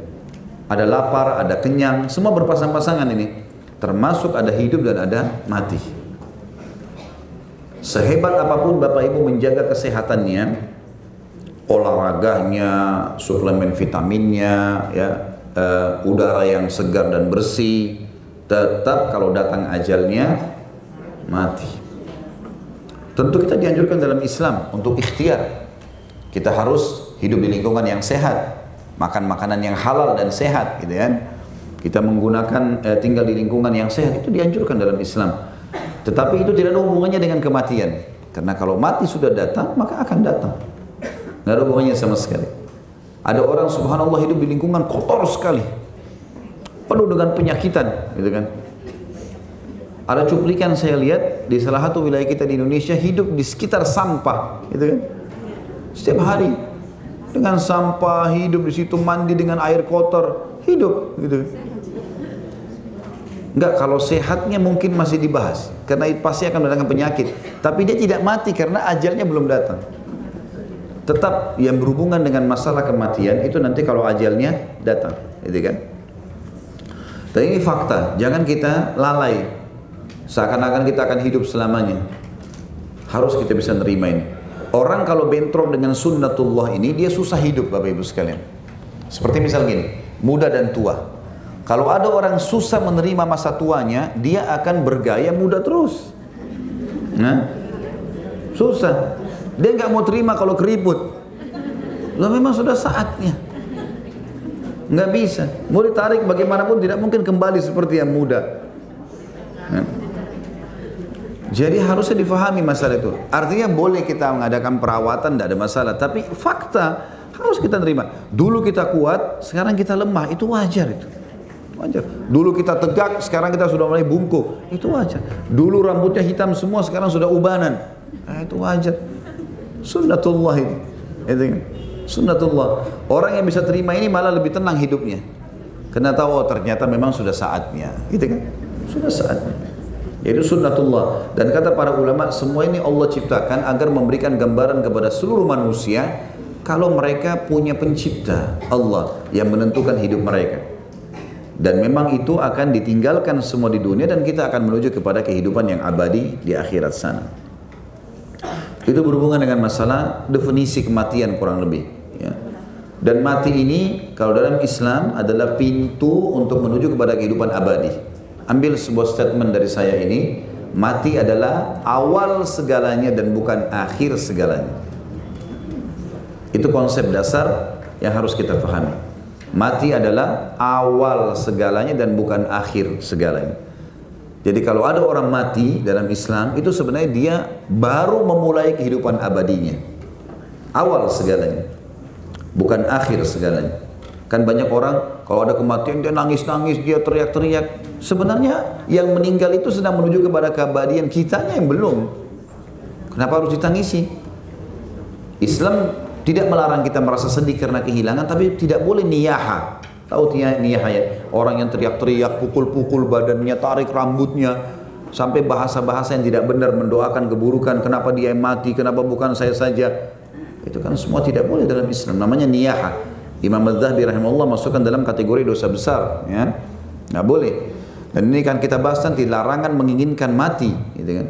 Ada lapar, ada kenyang, semua berpasang-pasangan ini. Termasuk ada hidup dan ada mati. Sehebat apapun Bapak Ibu menjaga kesehatannya, olahraganya, suplemen vitaminnya, ya, udara yang segar dan bersih, tetap kalau datang ajalnya mati. Tentu kita dianjurkan dalam Islam untuk ikhtiar. Kita harus hidup di lingkungan yang sehat, makan makanan yang halal dan sehat, gitu kan. Kita menggunakan tinggal di lingkungan yang sehat, itu dianjurkan dalam Islam. Tetapi itu tidak ada hubungannya dengan kematian. Karena kalau mati sudah datang, maka akan datang. Nggak ada hubungannya sama sekali. Ada orang subhanallah hidup di lingkungan kotor sekali, penuh dengan penyakitan, gitu kan. Ada cuplikan saya lihat di salah satu wilayah kita di Indonesia, hidup di sekitar sampah, gitu kan. Setiap hari dengan sampah, hidup di situ, mandi dengan air kotor, hidup, gitu. Enggak, kalau sehatnya mungkin masih dibahas, karena pasti akan mendatangkan penyakit. Tapi dia tidak mati karena ajalnya belum datang. Tetap yang berhubungan dengan masalah kematian itu nanti kalau ajalnya datang, gitu kan. Dan ini fakta, jangan kita lalai, seakan-akan kita akan hidup selamanya. Harus kita bisa nerima ini. Orang kalau bentrok dengan sunnatullah ini, dia susah hidup, Bapak Ibu sekalian. Seperti misal gini, muda dan tua. Kalau ada orang susah menerima masa tuanya, dia akan bergaya muda terus. Nah, susah. Dia nggak mau terima kalau keriput. Loh, memang sudah saatnya. Nggak bisa. Mau ditarik bagaimanapun tidak mungkin kembali seperti yang muda. Nah. Jadi harusnya difahami masalah itu. Artinya boleh kita mengadakan perawatan, tidak ada masalah. Tapi fakta harus kita terima. Dulu kita kuat, sekarang kita lemah. Itu wajar itu. Wajar. Dulu kita tegak, sekarang kita sudah mulai bungkuk. Itu wajar. Dulu rambutnya hitam semua, sekarang sudah ubanan. Nah, itu wajar. Sunnatullah ini. Itu kan? Sunnatullah. Orang yang bisa terima ini malah lebih tenang hidupnya. Karena tahu, oh, ternyata memang sudah saatnya. Gitu kan? Sudah saatnya. Yaitu sunnatullah. Dan kata para ulama, semua ini Allah ciptakan agar memberikan gambaran kepada seluruh manusia kalau mereka punya pencipta, Allah yang menentukan hidup mereka. Dan memang itu akan ditinggalkan semua di dunia dan kita akan menuju kepada kehidupan yang abadi di akhirat sana. Itu berhubungan dengan masalah definisi kematian kurang lebih, ya. Dan mati ini kalau dalam Islam adalah pintu untuk menuju kepada kehidupan abadi. Ambil sebuah statement dari saya ini, mati adalah awal segalanya dan bukan akhir segalanya. Itu konsep dasar yang harus kita pahami. Mati adalah awal segalanya dan bukan akhir segalanya. Jadi kalau ada orang mati dalam Islam, itu sebenarnya dia baru memulai kehidupan abadinya. Awal segalanya, bukan akhir segalanya. Kan banyak orang kalau ada kematian dia nangis-nangis, dia teriak-teriak. Sebenarnya yang meninggal itu sedang menuju kepada keabadian, kitanya yang belum. Kenapa harus ditangisi? Islam tidak melarang kita merasa sedih karena kehilangan, tapi tidak boleh niyaha. Tahu niyaha ya? Orang yang teriak-teriak, pukul-pukul badannya, tarik rambutnya, sampai bahasa-bahasa yang tidak benar, mendoakan keburukan, kenapa dia yang mati, kenapa bukan saya saja. Itu kan semua tidak boleh dalam Islam, namanya niyaha. Imam Az-Zahabi rahimahullah masukkan dalam kategori dosa besar, ya. Nggak boleh. Dan ini kan kita bahas nanti, larangan menginginkan mati, gitu kan.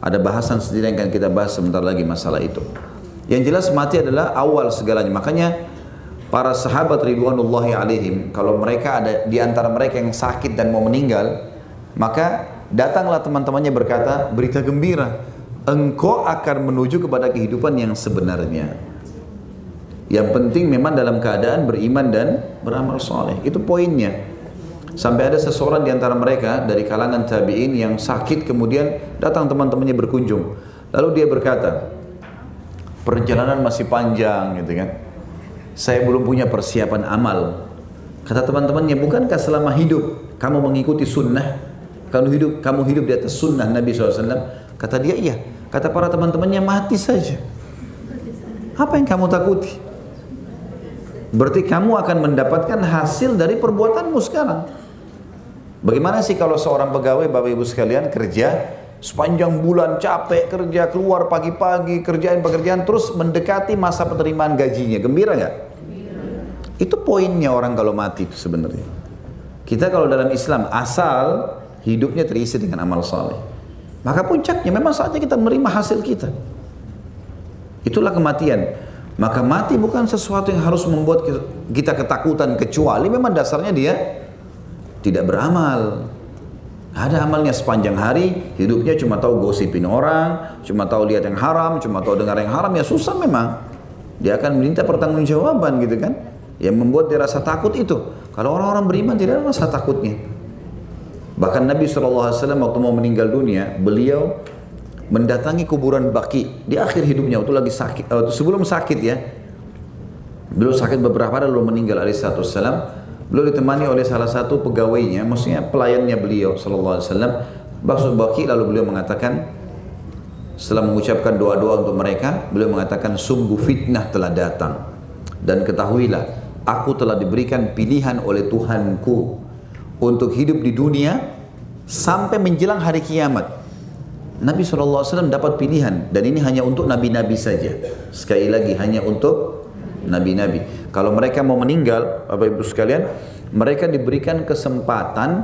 Ada bahasan sendiri yang akan kita bahas sebentar lagi masalah itu. Yang jelas mati adalah awal segalanya. Makanya para sahabat ridwanullahi alaihim, kalau mereka ada di antara mereka yang sakit dan mau meninggal, maka datanglah teman-temannya berkata, berita gembira, engkau akan menuju kepada kehidupan yang sebenarnya. Yang penting memang dalam keadaan beriman dan beramal soleh. Itu poinnya. Sampai ada seseorang di antara mereka dari kalangan tabi'in yang sakit, kemudian datang teman-temannya berkunjung. Lalu dia berkata, perjalanan masih panjang, gitu kan. Saya belum punya persiapan amal. Kata teman-temannya, bukankah selama hidup kamu mengikuti sunnah? Kamu hidup di atas sunnah Nabi SAW? Kata dia, iya. Kata para teman-temannya, mati saja. Apa yang kamu takuti? Berarti kamu akan mendapatkan hasil dari perbuatanmu sekarang. Bagaimana sih kalau seorang pegawai, Bapak Ibu sekalian, kerja sepanjang bulan, capek kerja, keluar pagi-pagi, kerjain pekerjaan, terus mendekati masa penerimaan gajinya, gembira nggak? Itu poinnya orang kalau mati itu sebenarnya. Kita kalau dalam Islam, asal hidupnya terisi dengan amal saleh, maka puncaknya memang saatnya kita menerima hasil kita. Itulah kematian. Maka mati bukan sesuatu yang harus membuat kita ketakutan, kecuali memang dasarnya dia tidak beramal. Ada amalnya sepanjang hari, hidupnya cuma tahu gosipin orang, cuma tahu lihat yang haram, cuma tahu dengar yang haram, ya susah memang. Dia akan minta pertanggungjawaban gitu kan. Yang membuat dia rasa takut itu. Kalau orang-orang beriman tidak ada rasa takutnya. Bahkan Nabi SAW waktu mau meninggal dunia, beliau mendatangi kuburan Baqi di akhir hidupnya, waktu lagi sakit, sebelum sakit ya. Beliau sakit beberapa hari lalu meninggal alaihissalam. Beliau ditemani oleh salah satu pegawainya, maksudnya pelayannya beliau SAW. Masuk Baqi, lalu beliau mengatakan, setelah mengucapkan doa-doa untuk mereka, beliau mengatakan, sungguh fitnah telah datang. Dan ketahuilah, aku telah diberikan pilihan oleh Tuhanku untuk hidup di dunia sampai menjelang hari kiamat. Nabi SAW dapat pilihan, dan ini hanya untuk nabi-nabi saja. Sekali lagi, hanya untuk nabi-nabi. Kalau mereka mau meninggal, Bapak Ibu sekalian, mereka diberikan kesempatan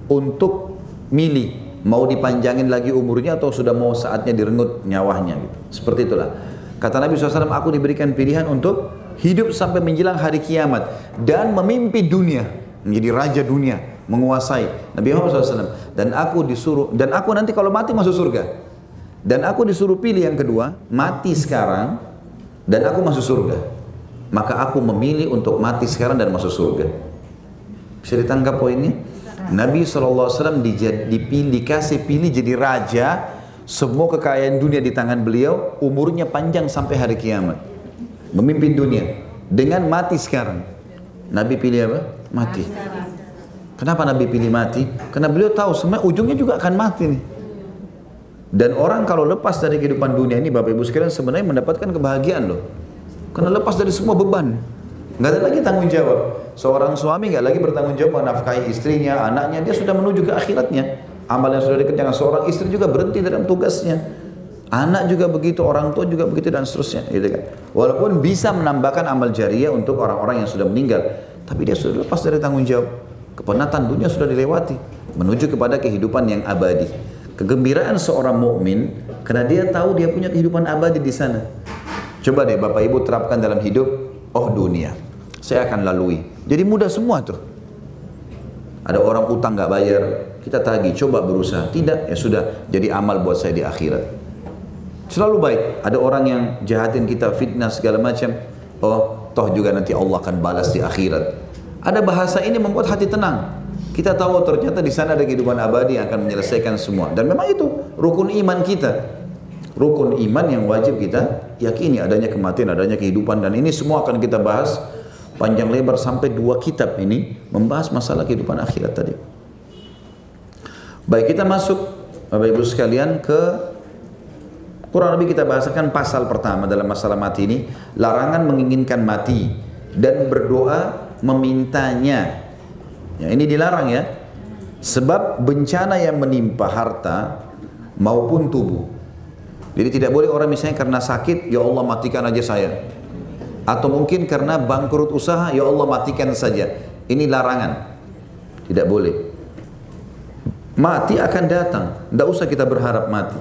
untuk milih. Mau dipanjangin lagi umurnya atau sudah mau saatnya direnggut nyawanya gitu. Seperti itulah. Kata Nabi SAW, aku diberikan pilihan untuk hidup sampai menjelang hari kiamat dan memimpin dunia, menjadi raja dunia, menguasai. Nabi Muhammad SAW. Dan aku nanti kalau mati masuk surga. Dan aku disuruh pilih yang kedua, mati sekarang dan aku masuk surga. Maka aku memilih untuk mati sekarang dan masuk surga. Bisa ditangkap poinnya? Nabi SAW dikasih pilih jadi raja, semua kekayaan dunia di tangan beliau, umurnya panjang sampai hari kiamat. Memimpin dunia dengan mati sekarang. Nabi pilih apa? Mati. Kenapa Nabi pilih mati? Karena beliau tahu sebenarnya ujungnya juga akan mati nih. Dan orang kalau lepas dari kehidupan dunia ini, Bapak Ibu sekalian, sebenarnya mendapatkan kebahagiaan loh. Karena lepas dari semua beban, nggak ada lagi tanggung jawab. Seorang suami nggak lagi bertanggung jawab menafkahi istrinya, anaknya, dia sudah menuju ke akhiratnya. Amal yang sudah dikerjakan. Seorang istri juga berhenti dalam tugasnya. Anak juga begitu, orang tua juga begitu dan seterusnya, gitu kan. Walaupun bisa menambahkan amal jariah untuk orang-orang yang sudah meninggal, tapi dia sudah lepas dari tanggung jawab. Kepenatan dunia sudah dilewati, menuju kepada kehidupan yang abadi. Kegembiraan seorang mukmin karena dia tahu dia punya kehidupan abadi di sana. Coba deh Bapak Ibu terapkan dalam hidup, oh dunia, saya akan lalui. Jadi mudah semua tuh. Ada orang utang nggak bayar, kita tagih, coba berusaha. Tidak, ya sudah, jadi amal buat saya di akhirat. Selalu baik. Ada orang yang jahatin kita, fitnah segala macam. Oh, toh juga nanti Allah akan balas di akhirat. Ada bahasa ini membuat hati tenang. Kita tahu ternyata di sana ada kehidupan abadi yang akan menyelesaikan semua. Dan memang itu rukun iman kita. Rukun iman yang wajib kita yakini, adanya kematian, adanya kehidupan, dan ini semua akan kita bahas panjang lebar sampai 2 kitab ini membahas masalah kehidupan akhirat tadi. Baik, kita masuk Bapak Ibu sekalian ke kurang lebih kita bahasakan pasal pertama dalam masalah mati ini, larangan menginginkan mati dan berdoa memintanya. Ya, ini dilarang ya. Sebab bencana yang menimpa harta maupun tubuh. Jadi tidak boleh orang misalnya karena sakit, ya Allah matikan aja saya. Atau mungkin karena bangkrut usaha, ya Allah matikan saja. Ini larangan. Tidak boleh. Mati akan datang. Tidak usah kita berharap mati.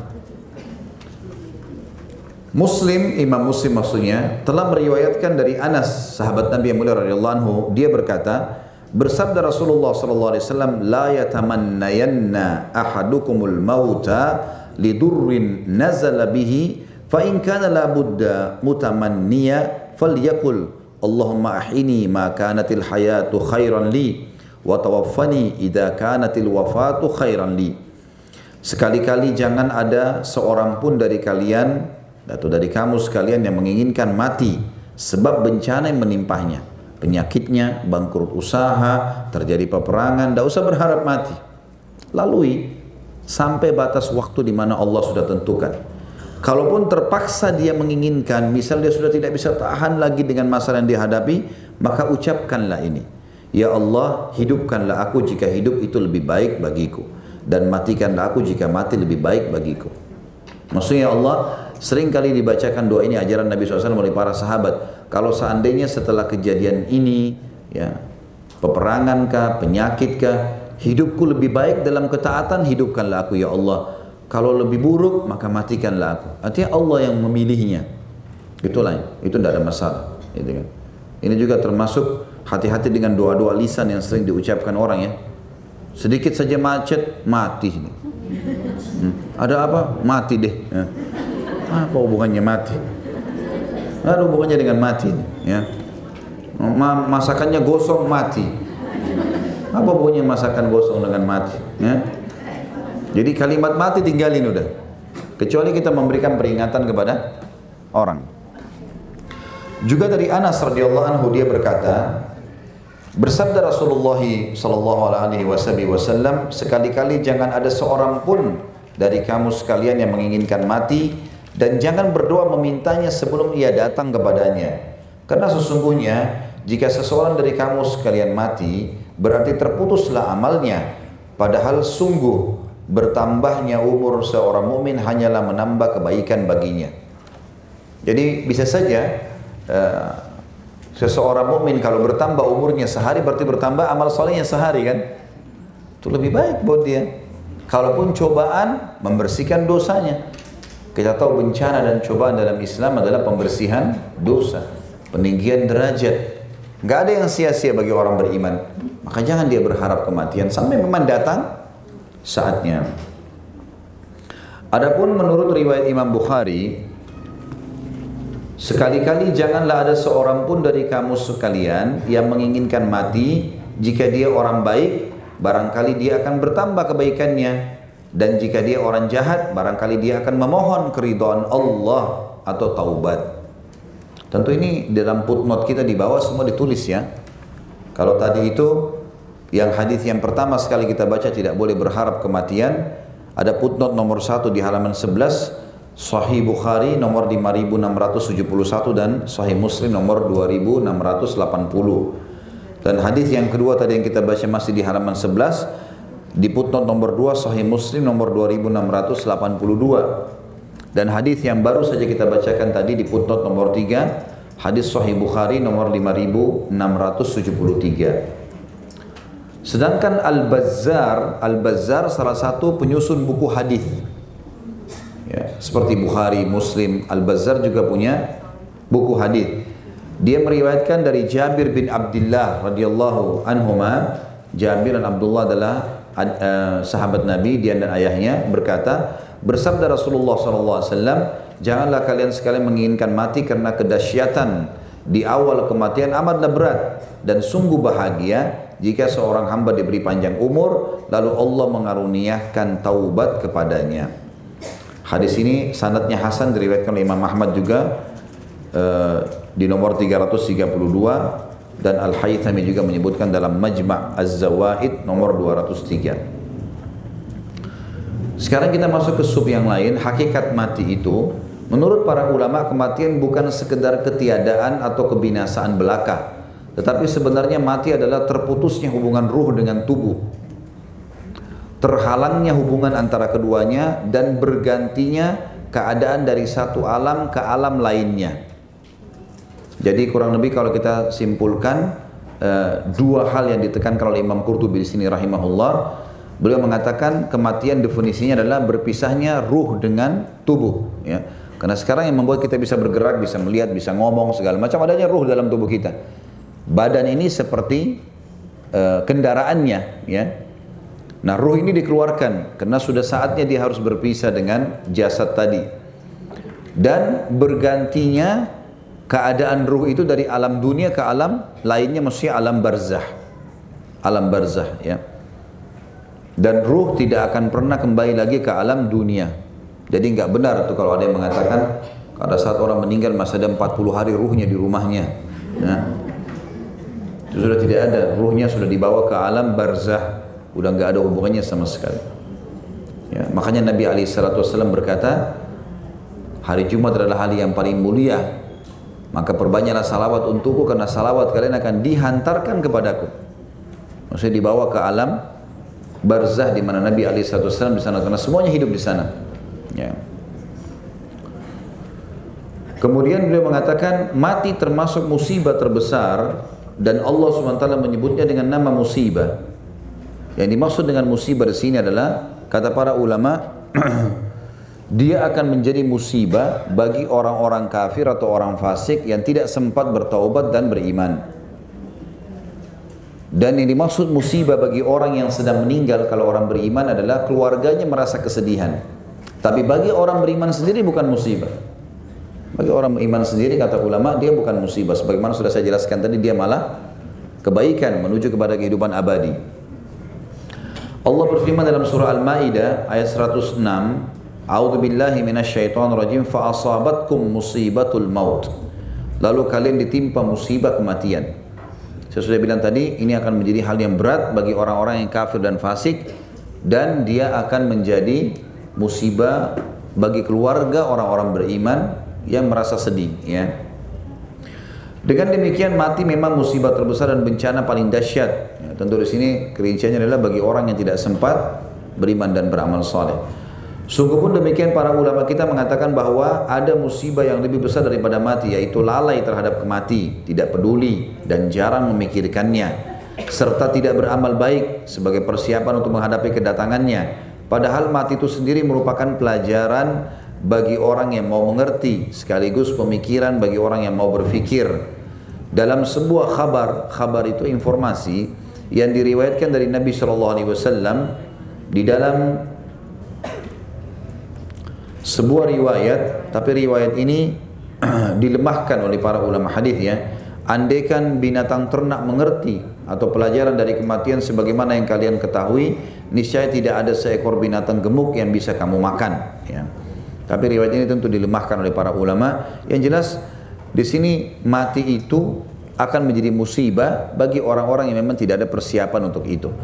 Muslim, Imam Muslim maksudnya, telah meriwayatkan dari Anas, sahabat Nabi yang mulia radhiyallahu anhu, dia berkata, bersabda Rasulullah sallallahu alaihi wasallam, la yatamannayanna ahadukumul mauta lidurrin nazala bihi fa in kana la budda mutamanniya falyakul Allahumma ahini ma kanatil hayatu khairan li wa tawaffani idza kanatil wafatu khairan li. Sekali-kali jangan ada seorang pun dari kalian atau dari kamu sekalian yang menginginkan mati sebab bencana yang menimpahnya, penyakitnya, bangkrut usaha, terjadi peperangan, tidak usah berharap mati. Lalui sampai batas waktu di mana Allah sudah tentukan. Kalaupun terpaksa dia menginginkan, misal dia sudah tidak bisa tahan lagi dengan masalah yang dihadapi, maka ucapkanlah ini. Ya Allah, hidupkanlah aku jika hidup itu lebih baik bagiku, dan matikanlah aku jika mati lebih baik bagiku. Maksudnya Allah, sering kali dibacakan doa ini, ajaran Nabi SAW oleh para sahabat. Kalau seandainya setelah kejadian ini, ya, peperangan kah, penyakit kah, hidupku lebih baik dalam ketaatan, hidupkanlah aku ya Allah. Kalau lebih buruk, maka matikanlah aku. Artinya Allah yang memilihnya. Itulah, itu tidak ada masalah. Gitu kan. Ini juga termasuk hati-hati dengan doa-doa lisan yang sering diucapkan orang ya. Sedikit saja macet, mati. Ada apa? Mati deh. Apa hubungannya mati? Nggak ada hubungannya dengan mati, ya. Masakannya gosong mati. Apa hubungannya masakan gosong dengan mati? Ya? Jadi kalimat mati tinggalin udah. Kecuali kita memberikan peringatan kepada orang. Juga dari Anas radhiyallahu anhu dia berkata, bersabda Rasulullah sallallahu alaihi wasallam, sekali-kali jangan ada seorang pun dari kamu sekalian yang menginginkan mati, dan jangan berdoa memintanya sebelum ia datang kepadanya. Karena sesungguhnya jika seseorang dari kamu sekalian mati, berarti terputuslah amalnya. Padahal sungguh bertambahnya umur seorang mukmin hanyalah menambah kebaikan baginya. Jadi bisa saja seseorang mukmin kalau bertambah umurnya sehari berarti bertambah amal solehnya sehari kan? Itu lebih baik buat dia. Kalaupun cobaan membersihkan dosanya. Kita tahu bencana dan cobaan dalam Islam adalah pembersihan dosa, peninggian derajat. Gak ada yang sia-sia bagi orang beriman. Maka jangan dia berharap kematian sampai memang datang saatnya. Adapun menurut riwayat Imam Bukhari, sekali-kali janganlah ada seorang pun dari kamu sekalian yang menginginkan mati. Jika dia orang baik, barangkali dia akan bertambah kebaikannya. Dan jika dia orang jahat, barangkali dia akan memohon keridhaan Allah atau taubat. Tentu ini dalam footnote kita di bawah semua ditulis ya. Kalau tadi itu yang hadis yang pertama sekali kita baca tidak boleh berharap kematian, ada footnote nomor 1 di halaman 11, Sahih Bukhari nomor 5671 dan Sahih Muslim nomor 2680. Dan hadis yang kedua tadi yang kita baca masih di halaman 11 di footnote nomor 2 Sahih Muslim nomor 2682. Dan hadis yang baru saja kita bacakan tadi di footnote nomor 3 hadis Sahih Bukhari nomor 5673. Sedangkan Al-Bazzar salah satu penyusun buku hadis. Ya, seperti Bukhari, Muslim, Al-Bazzar juga punya buku hadis. Dia meriwayatkan dari Jabir bin Abdullah radhiyallahu anhuma. Jabir dan Abdullah adalah sahabat Nabi, dia dan ayahnya, berkata, bersabda Rasulullah SAW, janganlah kalian sekalian menginginkan mati karena kedahsyatan di awal kematian amatlah berat, dan sungguh bahagia jika seorang hamba diberi panjang umur lalu Allah mengaruniakan taubat kepadanya. Hadis ini sanadnya hasan, diriwayatkan oleh Imam Ahmad juga di nomor 332. Dan Al-Haythami juga menyebutkan dalam Majma' Az-Zawaid nomor 203. Sekarang kita masuk ke sub yang lain. Hakikat mati itu, menurut para ulama, kematian bukan sekedar ketiadaan atau kebinasaan belaka, tetapi sebenarnya mati adalah terputusnya hubungan ruh dengan tubuh, terhalangnya hubungan antara keduanya, dan bergantinya keadaan dari satu alam ke alam lainnya. Jadi kurang lebih kalau kita simpulkan dua hal yang ditekankan oleh Imam Qurtubi di sini rahimahullah. Beliau mengatakan kematian definisinya adalah berpisahnya ruh dengan tubuh. Ya. Karena sekarang yang membuat kita bisa bergerak, bisa melihat, bisa ngomong segala macam adanya ruh dalam tubuh kita. Badan ini seperti kendaraannya. Ya. Nah ruh ini dikeluarkan karena sudah saatnya dia harus berpisah dengan jasad tadi. Dan bergantinya keadaan ruh itu dari alam dunia ke alam lainnya, maksudnya alam barzah. Alam barzah ya. Dan ruh tidak akan pernah kembali lagi ke alam dunia. Jadi nggak benar tuh kalau ada yang mengatakan pada saat orang meninggal masih ada 40 hari ruhnya di rumahnya. Ya. Itu sudah tidak ada, ruhnya sudah dibawa ke alam barzah. Udah nggak ada hubungannya sama sekali. Ya, makanya Nabi SAW berkata, hari Jumat adalah hari yang paling mulia. Maka perbanyaklah salawat untukku karena salawat kalian akan dihantarkan kepadaku. Maksudnya dibawa ke alam barzah di mana Nabi SAW di sana, karena semuanya hidup di sana. Ya. Kemudian beliau mengatakan mati termasuk musibah terbesar dan Allah SWT menyebutnya dengan nama musibah. Yang dimaksud dengan musibah di sini adalah kata para ulama dia akan menjadi musibah bagi orang-orang kafir atau orang fasik yang tidak sempat bertaubat dan beriman. Dan yang dimaksud musibah bagi orang yang sedang meninggal kalau orang beriman adalah keluarganya merasa kesedihan. Tapi bagi orang beriman sendiri bukan musibah. Bagi orang beriman sendiri, kata ulama, dia bukan musibah. Sebagaimana sudah saya jelaskan tadi, dia malah kebaikan menuju kepada kehidupan abadi. Allah berfirman dalam surah Al-Maidah ayat 106, A'udzu billahi minasyaitonir rajim, fa asabatkum musibatul maut. Lalu kalian ditimpa musibah kematian. Saya sudah bilang tadi, ini akan menjadi hal yang berat bagi orang-orang yang kafir dan fasik, dan dia akan menjadi musibah bagi keluarga orang-orang beriman yang merasa sedih, ya. Dengan demikian, mati memang musibah terbesar dan bencana paling dahsyat. Ya, tentu di sini kerinciannya adalah bagi orang yang tidak sempat beriman dan beramal saleh. Sungguh pun demikian, para ulama kita mengatakan bahwa ada musibah yang lebih besar daripada mati, yaitu lalai terhadap kemati, tidak peduli dan jarang memikirkannya, serta tidak beramal baik sebagai persiapan untuk menghadapi kedatangannya. Padahal mati itu sendiri merupakan pelajaran bagi orang yang mau mengerti, sekaligus pemikiran bagi orang yang mau berfikir. Dalam sebuah kabar itu informasi yang diriwayatkan dari Nabi SAW di dalam sebuah riwayat, tapi riwayat ini dilemahkan oleh para ulama hadis, ya. Andaikan binatang ternak mengerti atau pelajaran dari kematian sebagaimana yang kalian ketahui, niscaya tidak ada seekor binatang gemuk yang bisa kamu makan, ya. Tapi riwayat ini tentu dilemahkan oleh para ulama. Yang jelas di sini mati itu akan menjadi musibah bagi orang-orang yang memang tidak ada persiapan untuk itu.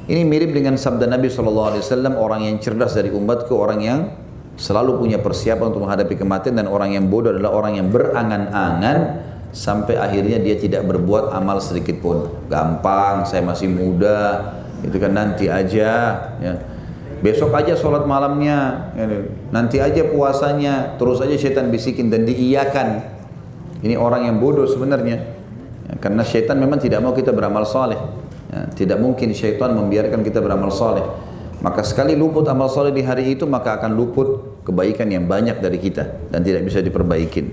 Ini mirip dengan sabda Nabi SAW, orang yang cerdas dari umatku, orang yang selalu punya persiapan untuk menghadapi kematian, dan orang yang bodoh adalah orang yang berangan-angan sampai akhirnya dia tidak berbuat amal sedikit pun. Gampang, saya masih muda, itu kan nanti aja, ya. Besok aja sholat malamnya, ya, nanti aja puasanya, terus aja syaitan bisikin dan diiyakan. Ini orang yang bodoh sebenarnya, ya, karena syaitan memang tidak mau kita beramal saleh, ya. Tidak mungkin syaitan membiarkan kita beramal saleh. Maka sekali luput amal saleh di hari itu, maka akan luput kebaikan yang banyak dari kita dan tidak bisa diperbaikin.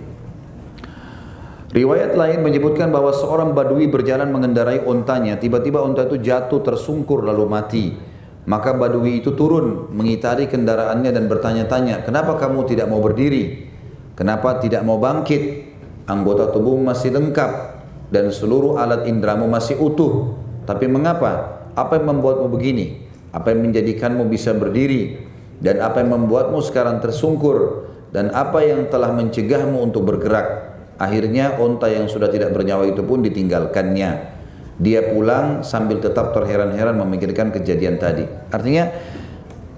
Riwayat lain menyebutkan bahwa seorang badui berjalan mengendarai ontanya, tiba-tiba onta itu jatuh tersungkur lalu mati. Maka badui itu turun mengitari kendaraannya dan bertanya-tanya, kenapa kamu tidak mau berdiri? Kenapa tidak mau bangkit? Anggota tubuhmu masih lengkap dan seluruh alat indramu masih utuh. Tapi mengapa? Apa yang membuatmu begini? Apa yang menjadikanmu bisa berdiri? Dan apa yang membuatmu sekarang tersungkur? Dan apa yang telah mencegahmu untuk bergerak? Akhirnya onta yang sudah tidak bernyawa itu pun ditinggalkannya. Dia pulang sambil tetap terheran-heran memikirkan kejadian tadi. Artinya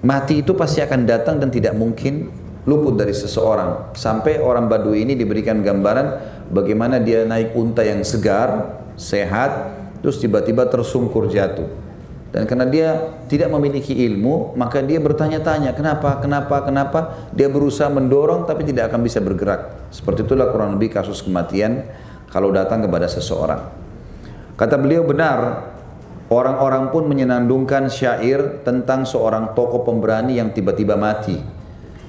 mati itu pasti akan datang dan tidak mungkin luput dari seseorang. Sampai orang Badui ini diberikan gambaran bagaimana dia naik unta yang segar, sehat, terus tiba-tiba tersungkur jatuh. Dan karena dia tidak memiliki ilmu, maka dia bertanya-tanya, kenapa? Dia berusaha mendorong tapi tidak akan bisa bergerak. Seperti itulah kurang lebih kasus kematian kalau datang kepada seseorang. Kata beliau, benar, orang-orang pun menyenandungkan syair tentang seorang tokoh pemberani yang tiba-tiba mati.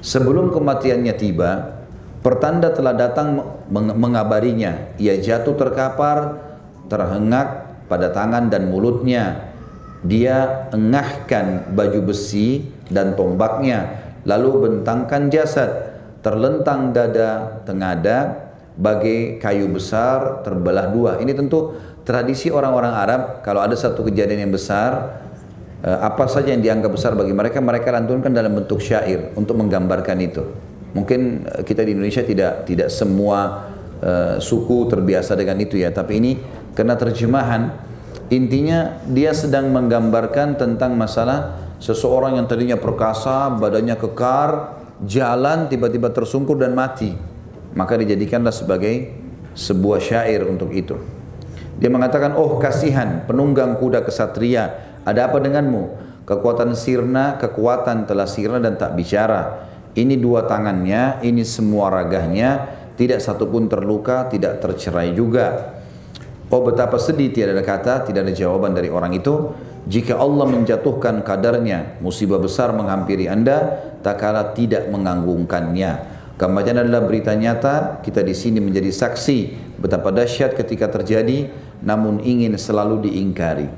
Sebelum kematiannya tiba, pertanda telah datang mengabarinya. Ia jatuh terkapar, terhengak pada tangan dan mulutnya. Dia engahkan baju besi dan tombaknya, lalu bentangkan jasad, terlentang dada tengada, bagai kayu besar terbelah dua. Ini tentu tradisi orang-orang Arab. Kalau ada satu kejadian yang besar, apa saja yang dianggap besar bagi mereka, mereka lantunkan dalam bentuk syair untuk menggambarkan itu. Mungkin kita di Indonesia tidak semua suku terbiasa dengan itu, ya, tapi ini karena terjemahan, intinya dia sedang menggambarkan tentang masalah seseorang yang tadinya perkasa, badannya kekar, jalan tiba-tiba tersungkur dan mati. Maka dijadikanlah sebagai sebuah syair untuk itu. Dia mengatakan, oh kasihan penunggang kuda kesatria, ada apa denganmu? Kekuatan telah sirna dan tak bicara. Ini dua tangannya, ini semua ragahnya, tidak satupun terluka, tidak tercerai juga. Oh betapa sedih, tiada ada kata, tidak ada jawaban dari orang itu. Jika Allah menjatuhkan kadarnya, musibah besar menghampiri anda, tak kala tidak menganggungkannya. Kematian adalah berita nyata, kita di sini menjadi saksi betapa dahsyat ketika terjadi, namun ingin selalu diingkari.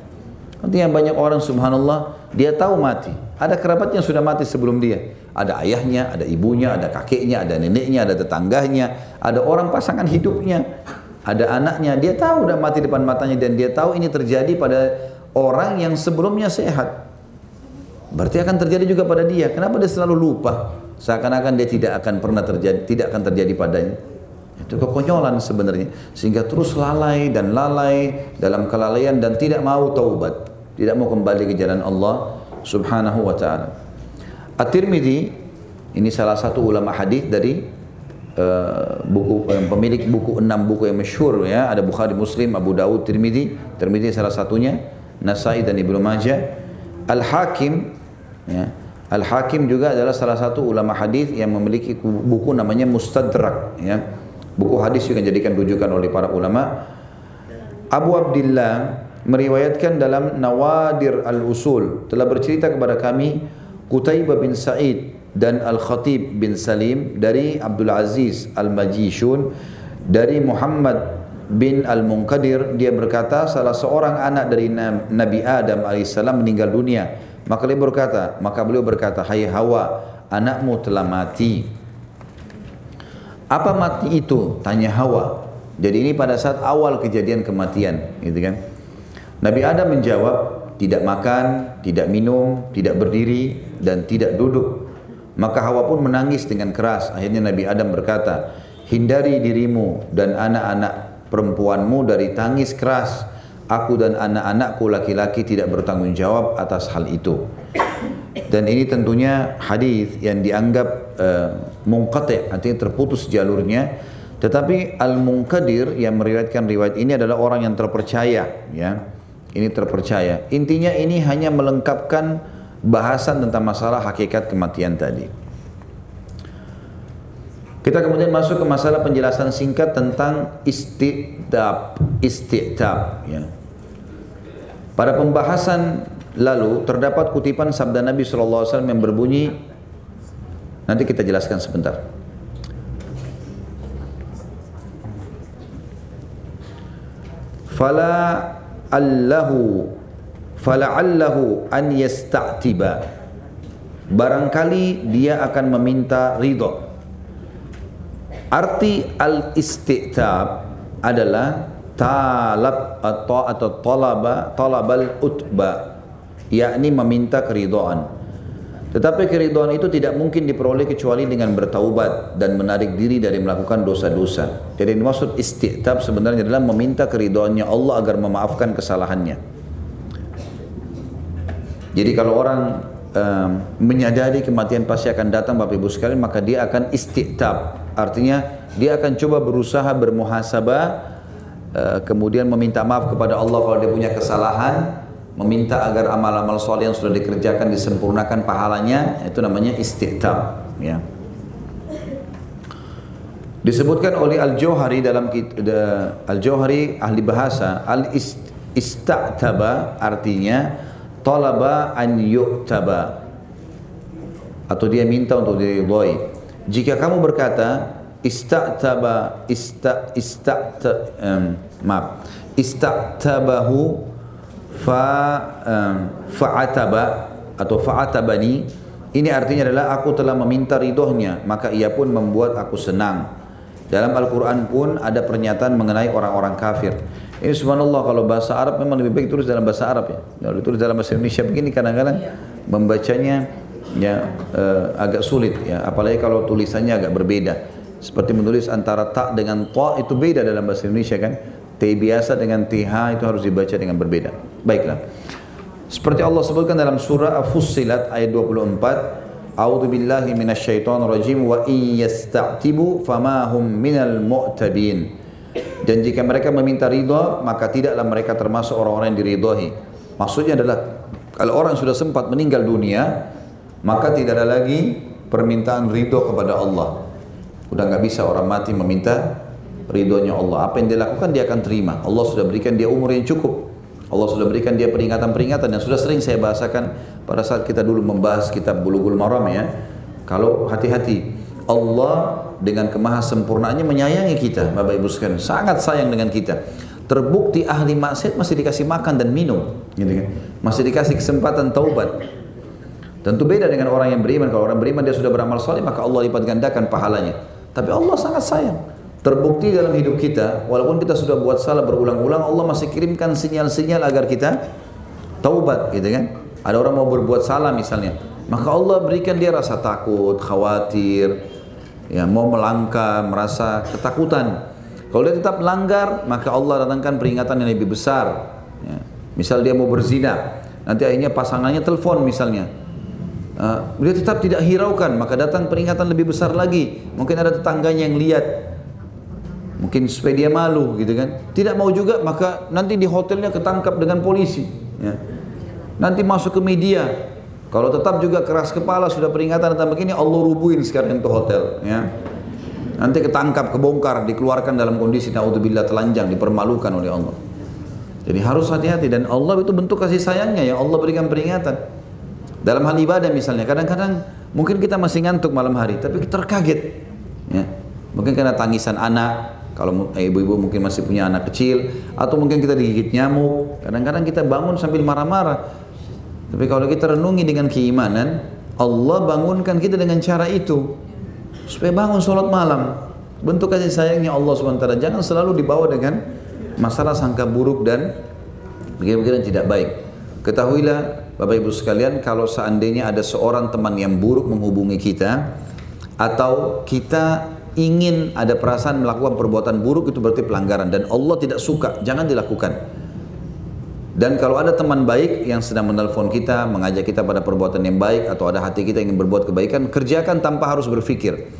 Artinya banyak orang subhanallah, dia tahu mati. Ada kerabat yang sudah mati sebelum dia. ada ayahnya, ada ibunya, ada kakeknya, ada neneknya, ada tetangganya, ada orang pasangan hidupnya, ada anaknya. Dia tahu udah mati depan matanya dan dia tahu ini terjadi pada orang yang sebelumnya sehat. Berarti akan terjadi juga pada dia. Kenapa dia selalu lupa? Seakan-akan dia tidak akan pernah terjadi, tidak akan terjadi padanya. Itu kekonyolan sebenarnya. Sehingga terus lalai dan lalai dalam kelalaian dan tidak mau taubat, tidak mau kembali ke jalan Allah Subhanahu wa taala. At-Tirmidzi ini salah satu ulama hadis dari pemilik buku 6 buku yang masyhur ya, ada Bukhari, Muslim, Abu Dawud, Tirmidzi salah satunya, Nasai dan Ibnu Majah. Al-Hakim ya, Al-Hakim juga adalah salah satu ulama hadis yang memiliki buku namanya Mustadrak ya. Buku hadis juga dijadikan rujukan oleh para ulama. Abu Abdillah meriwayatkan dalam Nawadir Al-Usul, telah bercerita kepada kami Qutaibah bin Sa'id dan Al-Khatib bin Salim dari Abdul Aziz Al-Majishun dari Muhammad bin Al-Munqadir, dia berkata salah seorang anak dari Nabi Adam alaihissalam meninggal dunia. Maka beliau berkata, hai Hawa, anakmu telah mati. Apa mati itu? Tanya Hawa. Jadi ini pada saat awal kejadian kematian, gitu kan? Nabi Adam menjawab, tidak makan, tidak minum, tidak berdiri, dan tidak duduk. Maka Hawa pun menangis dengan keras. Akhirnya Nabi Adam berkata, hindari dirimu dan anak-anak perempuanmu dari tangis keras. Aku dan anak-anakku laki-laki tidak bertanggung jawab atas hal itu. Dan ini tentunya hadis yang dianggap munqati', artinya terputus jalurnya. Tetapi Al-Munqadir yang meriwayatkan riwayat ini adalah orang yang terpercaya ya. Ini terpercaya. Intinya ini hanya melengkapkan bahasan tentang masalah hakikat kematian tadi. Kita kemudian masuk ke masalah penjelasan singkat tentang isti'tab ya. Pada pembahasan lalu terdapat kutipan sabda Nabi SAW yang berbunyi, nanti kita jelaskan sebentar. Fala'allahu an yasta'tiba, barangkali dia akan meminta ridho. Arti al-isti'tab adalah talab atau talabal utba, yakni meminta keridhaan. Tetapi keridhaan itu tidak mungkin diperoleh kecuali dengan bertaubat dan menarik diri dari melakukan dosa-dosa. Jadi maksud isti'tab sebenarnya adalah meminta keridhaannya Allah agar memaafkan kesalahannya. Jadi kalau orang menyadari kematian pasti akan datang Bapak Ibu sekalian, maka dia akan isti'tab. Artinya dia akan coba berusaha bermuhasabah, kemudian meminta maaf kepada Allah kalau dia punya kesalahan, meminta agar amal-amal soleh yang sudah dikerjakan disempurnakan pahalanya. Itu namanya isti'tab ya. Disebutkan oleh Al-Jauhari dalam Al-Jauhari ahli bahasa, al-ista'taba artinya talaba an yu'taba, atau dia minta untuk diridhoi. Jika kamu berkata ista'tabahu fa'ataba atau fa'atabani, ini artinya adalah aku telah meminta ridhonya maka ia pun membuat aku senang. Dalam Al-Quran pun ada pernyataan mengenai orang-orang kafir. Ini subhanallah, kalau bahasa Arab memang lebih baik tulis dalam bahasa Arab ya. Kalau ditulis dalam bahasa Indonesia begini kadang-kadang membacanya ya agak sulit ya, apalagi kalau tulisannya agak berbeda. Seperti menulis antara ta dengan ta itu beda dalam bahasa Indonesia kan. T biasa dengan TH itu harus dibaca dengan berbeda. Baiklah. Seperti Allah sebutkan dalam surah Fussilat ayat 24, A'udzu billahi minasyaitonir rajim wa in yasta'tibu fama hum minal mu'tabin. Dan jika mereka meminta ridha, maka tidaklah mereka termasuk orang-orang yang diridhai. Maksudnya adalah kalau orang sudah sempat meninggal dunia, maka tidak ada lagi permintaan ridho kepada Allah. Udah nggak bisa orang mati meminta ridhonya Allah. Apa yang dia lakukan dia akan terima. Allah sudah berikan dia umur yang cukup. Allah sudah berikan dia peringatan-peringatan yang sudah sering saya bahasakan pada saat kita dulu membahas kitab Bulughul Maram ya. Kalau hati-hati, Allah dengan kemahasempurnaannya menyayangi kita, Bapak Ibu sekalian, sangat sayang dengan kita. Terbukti ahli maksiat masih dikasih makan dan minum, gitu kan? Masih dikasih kesempatan taubat. Tentu beda dengan orang yang beriman. Kalau orang beriman dia sudah beramal saleh, maka Allah lipat gandakan pahalanya. Tapi Allah sangat sayang. Terbukti dalam hidup kita, walaupun kita sudah buat salah berulang-ulang, Allah masih kirimkan sinyal-sinyal agar kita taubat, gitu kan? Ada orang mau berbuat salah misalnya, maka Allah berikan dia rasa takut, khawatir, ya mau melangkah, merasa ketakutan. Kalau dia tetap melanggar, maka Allah datangkan peringatan yang lebih besar. Ya. Misal dia mau berzina, nanti akhirnya pasangannya telepon misalnya, dia tetap tidak hiraukan, maka datang peringatan lebih besar lagi. Mungkin ada tetangganya yang lihat, mungkin supaya dia malu, gitu kan. Tidak mau juga, maka nanti di hotelnya ketangkap dengan polisi, ya. Nanti masuk ke media. Kalau tetap juga keras kepala, sudah peringatan tentang begini, Allah rubuhin sekarang itu hotel, ya. Nanti ketangkap, kebongkar, dikeluarkan dalam kondisi naudzubillah telanjang, dipermalukan oleh Allah. Jadi harus hati-hati, dan Allah itu bentuk kasih sayangnya, ya Allah berikan peringatan. Dalam hal ibadah misalnya, kadang-kadang mungkin kita masih ngantuk malam hari, tapi kita terkaget, ya. Mungkin karena tangisan anak, kalau ibu-ibu mungkin masih punya anak kecil, atau mungkin kita digigit nyamuk. Kadang-kadang kita bangun sambil marah-marah. Tapi kalau kita renungi dengan keimanan, Allah bangunkan kita dengan cara itu, supaya bangun sholat malam. Bentuk kasih sayangnya Allah SWT. Jangan selalu dibawa dengan masalah sangka buruk dan pikiran-pikiran tidak baik. Ketahuilah Bapak Ibu sekalian, kalau seandainya ada seorang teman yang buruk menghubungi kita, atau kita ingin ada perasaan melakukan perbuatan buruk, itu berarti pelanggaran dan Allah tidak suka, jangan dilakukan. Dan kalau ada teman baik yang sedang menelpon kita, mengajak kita pada perbuatan yang baik, atau ada hati kita ingin berbuat kebaikan, kerjakan tanpa harus berpikir,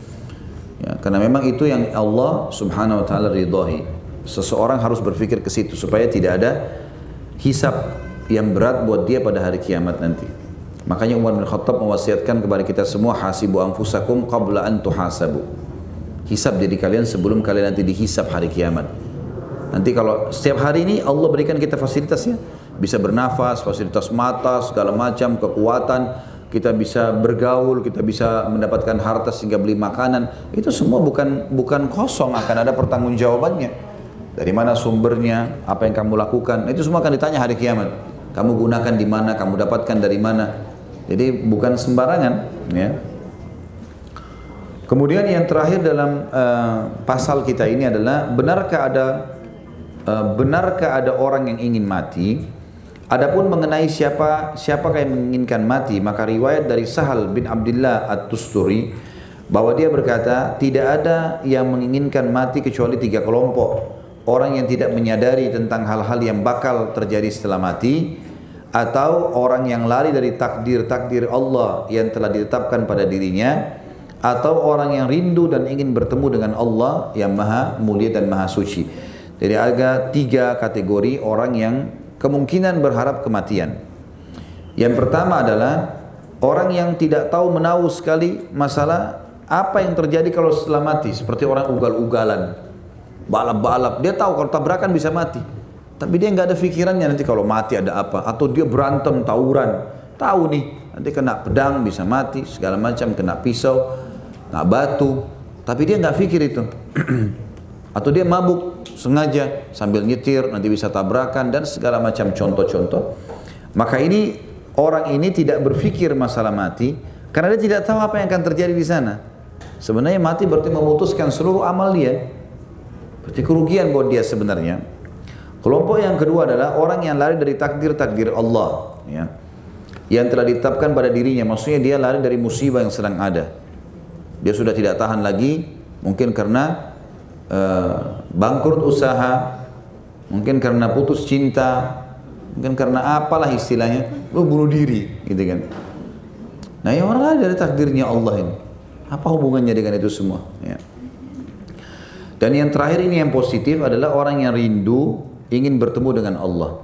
ya, karena memang itu yang Allah Subhanahu wa ta'ala ridhai. Seseorang harus berpikir ke situ supaya tidak ada hisab yang berat buat dia pada hari kiamat nanti. Makanya Umar bin Khattab mewasiatkan kepada kita semua, hasibu anfusakum qabla an tuhasabu. Hisab diri kalian sebelum kalian nanti dihisab hari kiamat. Nanti kalau setiap hari ini Allah berikan kita fasilitasnya, bisa bernafas, fasilitas mata, segala macam, kekuatan, kita bisa bergaul, kita bisa mendapatkan harta sehingga beli makanan. Itu semua bukan kosong, akan ada pertanggungjawabannya. Dari mana sumbernya, apa yang kamu lakukan, itu semua akan ditanya hari kiamat. Kamu gunakan di mana, kamu dapatkan dari mana. Jadi bukan sembarangan, ya. Kemudian yang terakhir dalam pasal kita ini adalah benarkah ada orang yang ingin mati? Adapun mengenai siapakah yang menginginkan mati, maka riwayat dari Sahal bin Abdullah At-Tusturi bahwa dia berkata, tidak ada yang menginginkan mati kecuali 3 kelompok. Orang yang tidak menyadari tentang hal-hal yang bakal terjadi setelah mati, atau orang yang lari dari takdir Allah yang telah ditetapkan pada dirinya, atau orang yang rindu dan ingin bertemu dengan Allah yang maha mulia dan maha suci. Jadi ada 3 kategori orang yang kemungkinan berharap kematian. Yang pertama adalah orang yang tidak tahu menahu sekali masalah apa yang terjadi kalau setelah mati, seperti orang ugal-ugalan, balap-balap. Dia tahu kalau tabrakan bisa mati, tapi dia nggak ada pikirannya nanti kalau mati ada apa. Atau dia berantem, tawuran, tahu nih nanti kena pedang bisa mati, segala macam, kena pisau, kena batu, tapi dia nggak pikir itu. Atau dia mabuk sengaja sambil nyetir, nanti bisa tabrakan dan segala macam contoh-contoh. Maka ini orang ini tidak berpikir masalah mati karena dia tidak tahu apa yang akan terjadi di sana. Sebenarnya mati berarti memutuskan seluruh amal dia, berarti kerugian buat dia sebenarnya. Kelompok yang kedua adalah orang yang lari dari takdir Allah, ya, yang telah ditetapkan pada dirinya. Maksudnya dia lari dari musibah yang sedang ada. Dia sudah tidak tahan lagi, mungkin karena bangkrut usaha, mungkin karena putus cinta, mungkin karena apalah istilahnya, bunuh diri, gitu kan. Nah, yang orang lari dari takdirnya Allah ini, apa hubungannya dengan itu semua? Ya. Dan yang terakhir ini yang positif adalah orang yang rindu ingin bertemu dengan Allah.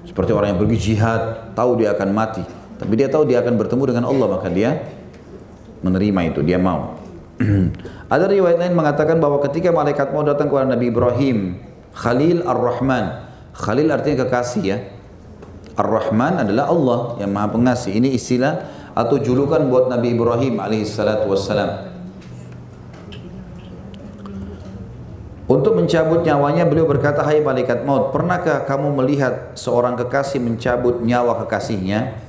Seperti orang yang pergi jihad, tahu dia akan mati, tapi dia tahu dia akan bertemu dengan Allah, maka dia menerima itu, dia mau. Ada riwayat lain mengatakan bahwa ketika malaikat mau datang kepada Nabi Ibrahim, Khalil Ar-Rahman. Khalil artinya kekasih, ya. Ar-Rahman adalah Allah yang Maha Pengasih. Ini istilah atau julukan buat Nabi Ibrahim alaihissalatu wassalam. Untuk mencabut nyawanya, beliau berkata, hai malaikat maut, pernahkah kamu melihat seorang kekasih mencabut nyawa kekasihnya?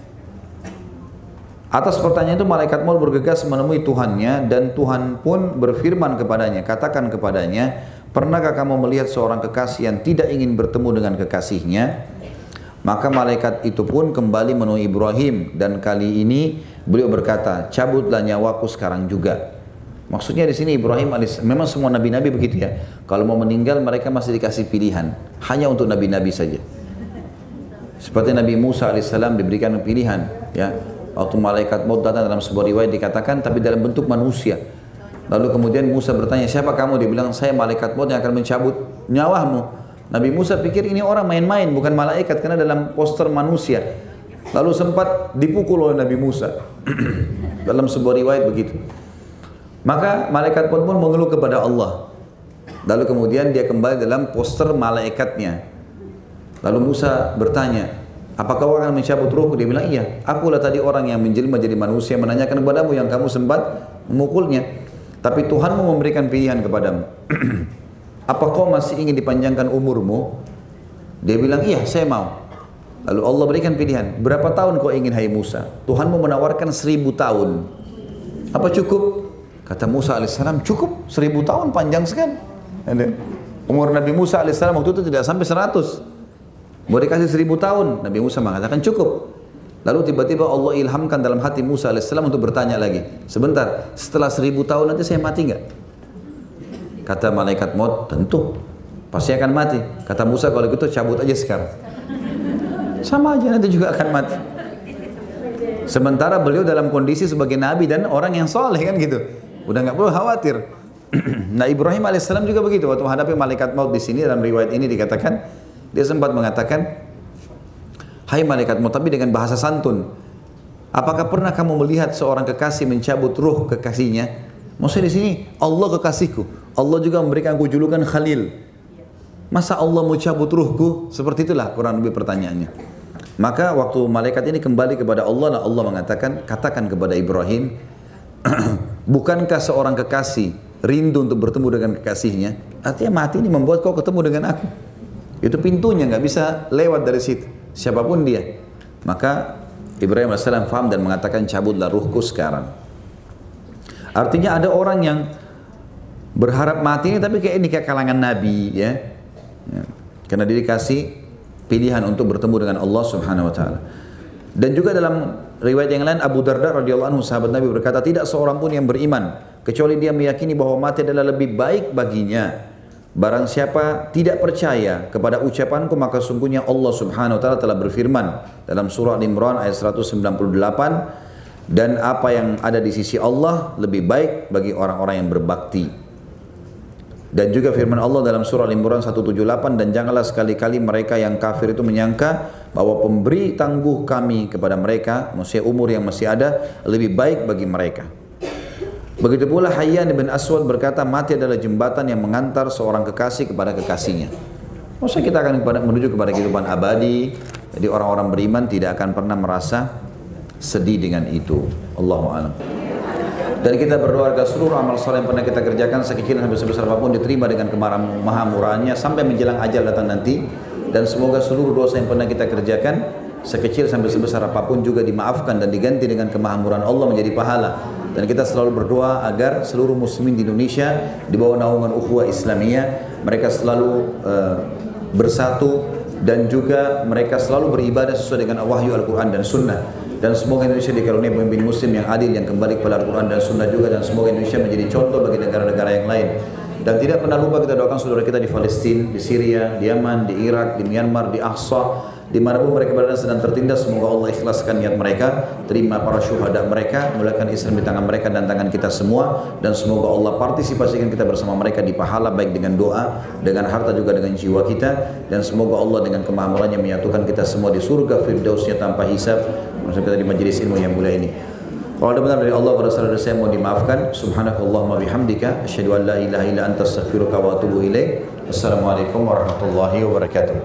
Atas pertanyaan itu malaikat maut bergegas menemui Tuhannya dan Tuhan pun berfirman kepadanya, katakan kepadanya, pernahkah kamu melihat seorang kekasih yang tidak ingin bertemu dengan kekasihnya? Maka malaikat itu pun kembali menemui Ibrahim dan kali ini beliau berkata, cabutlah nyawaku sekarang juga. Maksudnya di sini Ibrahim alaihissalam, memang semua nabi-nabi begitu ya. Kalau mau meninggal mereka masih dikasih pilihan, hanya untuk nabi-nabi saja. Seperti Nabi Musa alaihissalam diberikan pilihan, ya. Waktu malaikat maut datang dalam sebuah riwayat dikatakan, tapi dalam bentuk manusia. Lalu kemudian Musa bertanya, siapa kamu? Dia bilang, saya malaikat maut yang akan mencabut nyawamu. Nabi Musa pikir ini orang main-main, bukan malaikat, karena dalam poster manusia. Lalu sempat dipukul oleh Nabi Musa. Dalam sebuah riwayat begitu. Maka malaikat pun mengeluh kepada Allah. Lalu kemudian dia kembali dalam poster malaikatnya. Lalu Musa bertanya, apakah kau akan mencabut ruhku? Dia bilang, iya. Akulah tadi orang yang menjelma jadi manusia menanyakan kepadamu yang kamu sempat memukulnya. Tapi Tuhanmu memberikan pilihan kepadamu. Apa kau masih ingin dipanjangkan umurmu? Dia bilang, iya saya mau. Lalu Allah berikan pilihan, berapa tahun kau ingin hai Musa? Tuhanmu menawarkan 1000 tahun. Apa cukup? Kata Musa alaihissalam, cukup 1000 tahun, panjang sekali. Umur Nabi Musa alaihissalam waktu itu tidak sampai 100. Mau dikasih 1000 tahun, Nabi Musa mengatakan cukup. Lalu tiba-tiba Allah ilhamkan dalam hati Musa alaihissalam untuk bertanya lagi. Sebentar, setelah 1000 tahun nanti saya mati nggak? Kata malaikat maut, tentu pasti akan mati. Kata Musa, kalau gitu cabut aja sekarang. Sama aja nanti juga akan mati. Sementara beliau dalam kondisi sebagai nabi dan orang yang soleh kan gitu. Udah nggak perlu khawatir. Nah Ibrahim alaihissalam juga begitu. Waktu menghadapi malaikat maut di sini dalam riwayat ini dikatakan, dia sempat mengatakan, hai malaikat maut, tapi dengan bahasa santun. Apakah pernah kamu melihat seorang kekasih mencabut ruh kekasihnya? Maksudnya di sini Allah kekasihku. Allah juga memberikan aku julukan Khalil. Masa Allah mau cabut ruhku? Seperti itulah kurang lebih pertanyaannya. Maka waktu malaikat ini kembali kepada Allah, Allah mengatakan, katakan kepada Ibrahim, bukankah seorang kekasih rindu untuk bertemu dengan kekasihnya? Artinya mati ini membuat kau ketemu dengan aku. Itu pintunya, nggak bisa lewat dari situ. Siapapun dia. Maka Ibrahim AS faham dan mengatakan, cabutlah ruhku sekarang. Artinya ada orang yang berharap mati ini, tapi kayak ini kayak kalangan Nabi, ya. Karena dia dikasih pilihan untuk bertemu dengan Allah Subhanahu Wa Taala. Dan juga dalam riwayat yang lain, Abu Darda radhiyallahu anhu sahabat Nabi berkata, tidak seorang pun yang beriman kecuali dia meyakini bahwa mati adalah lebih baik baginya. Barang siapa tidak percaya kepada ucapanku, maka sungguhnya Allah Subhanahu Wa Taala telah berfirman dalam surah Al-Imran ayat 198, dan apa yang ada di sisi Allah lebih baik bagi orang-orang yang berbakti. Dan juga firman Allah dalam surah Al-Imran 178, dan janganlah sekali-kali mereka yang kafir itu menyangka bahwa pemberi tangguh kami kepada mereka, maksudnya umur yang masih ada, lebih baik bagi mereka. Begitu pula Hayyan bin Aswad berkata, mati adalah jembatan yang mengantar seorang kekasih kepada kekasihnya. Maksudnya kita akan menuju kepada kehidupan abadi. Jadi orang-orang beriman tidak akan pernah merasa sedih dengan itu. Allahu a'lam. Dan kita berdoa agar seluruh amal saleh yang pernah kita kerjakan, sekecil sampai sebesar apapun, diterima dengan kemahamurahannya sampai menjelang ajal datang nanti. Dan semoga seluruh dosa yang pernah kita kerjakan, sekecil sampai sebesar apapun, juga dimaafkan dan diganti dengan kemahamurahan Allah menjadi pahala. Dan kita selalu berdoa agar seluruh muslimin di Indonesia di bawah naungan ukhuwah Islamiyah, mereka selalu bersatu dan juga mereka selalu beribadah sesuai dengan wahyu Al-Quran dan Sunnah. Dan semoga Indonesia dikaruniai pemimpin muslim yang adil, yang kembali kepada Al-Quran dan Sunnah juga. Dan semoga Indonesia menjadi contoh bagi negara-negara yang lain. Dan tidak pernah lupa kita doakan saudara kita di Palestina, di Syria, di Yaman, di Irak, di Myanmar, di Aqsa, dimanapun mereka berada sedang tertindas. Semoga Allah ikhlaskan niat mereka, terima para syuhada mereka, mulakan Islam di tangan mereka dan tangan kita semua. Dan semoga Allah partisipasikan kita bersama mereka di pahala, baik dengan doa, dengan harta, juga dengan jiwa kita. Dan semoga Allah dengan kemahamurannya menyatukan kita semua di surga firdausnya tanpa hisab, bersama kita di majelis ilmu yang mulia ini. Kalau ada benar dari Allah, pada saudara saya mohon dimaafkan. Subhanakallahumma bihamdika, asyhadu an la ilaha illa anta astaghfiruka wa atubu ilaik. Wassalamualaikum warahmatullahi wabarakatuh.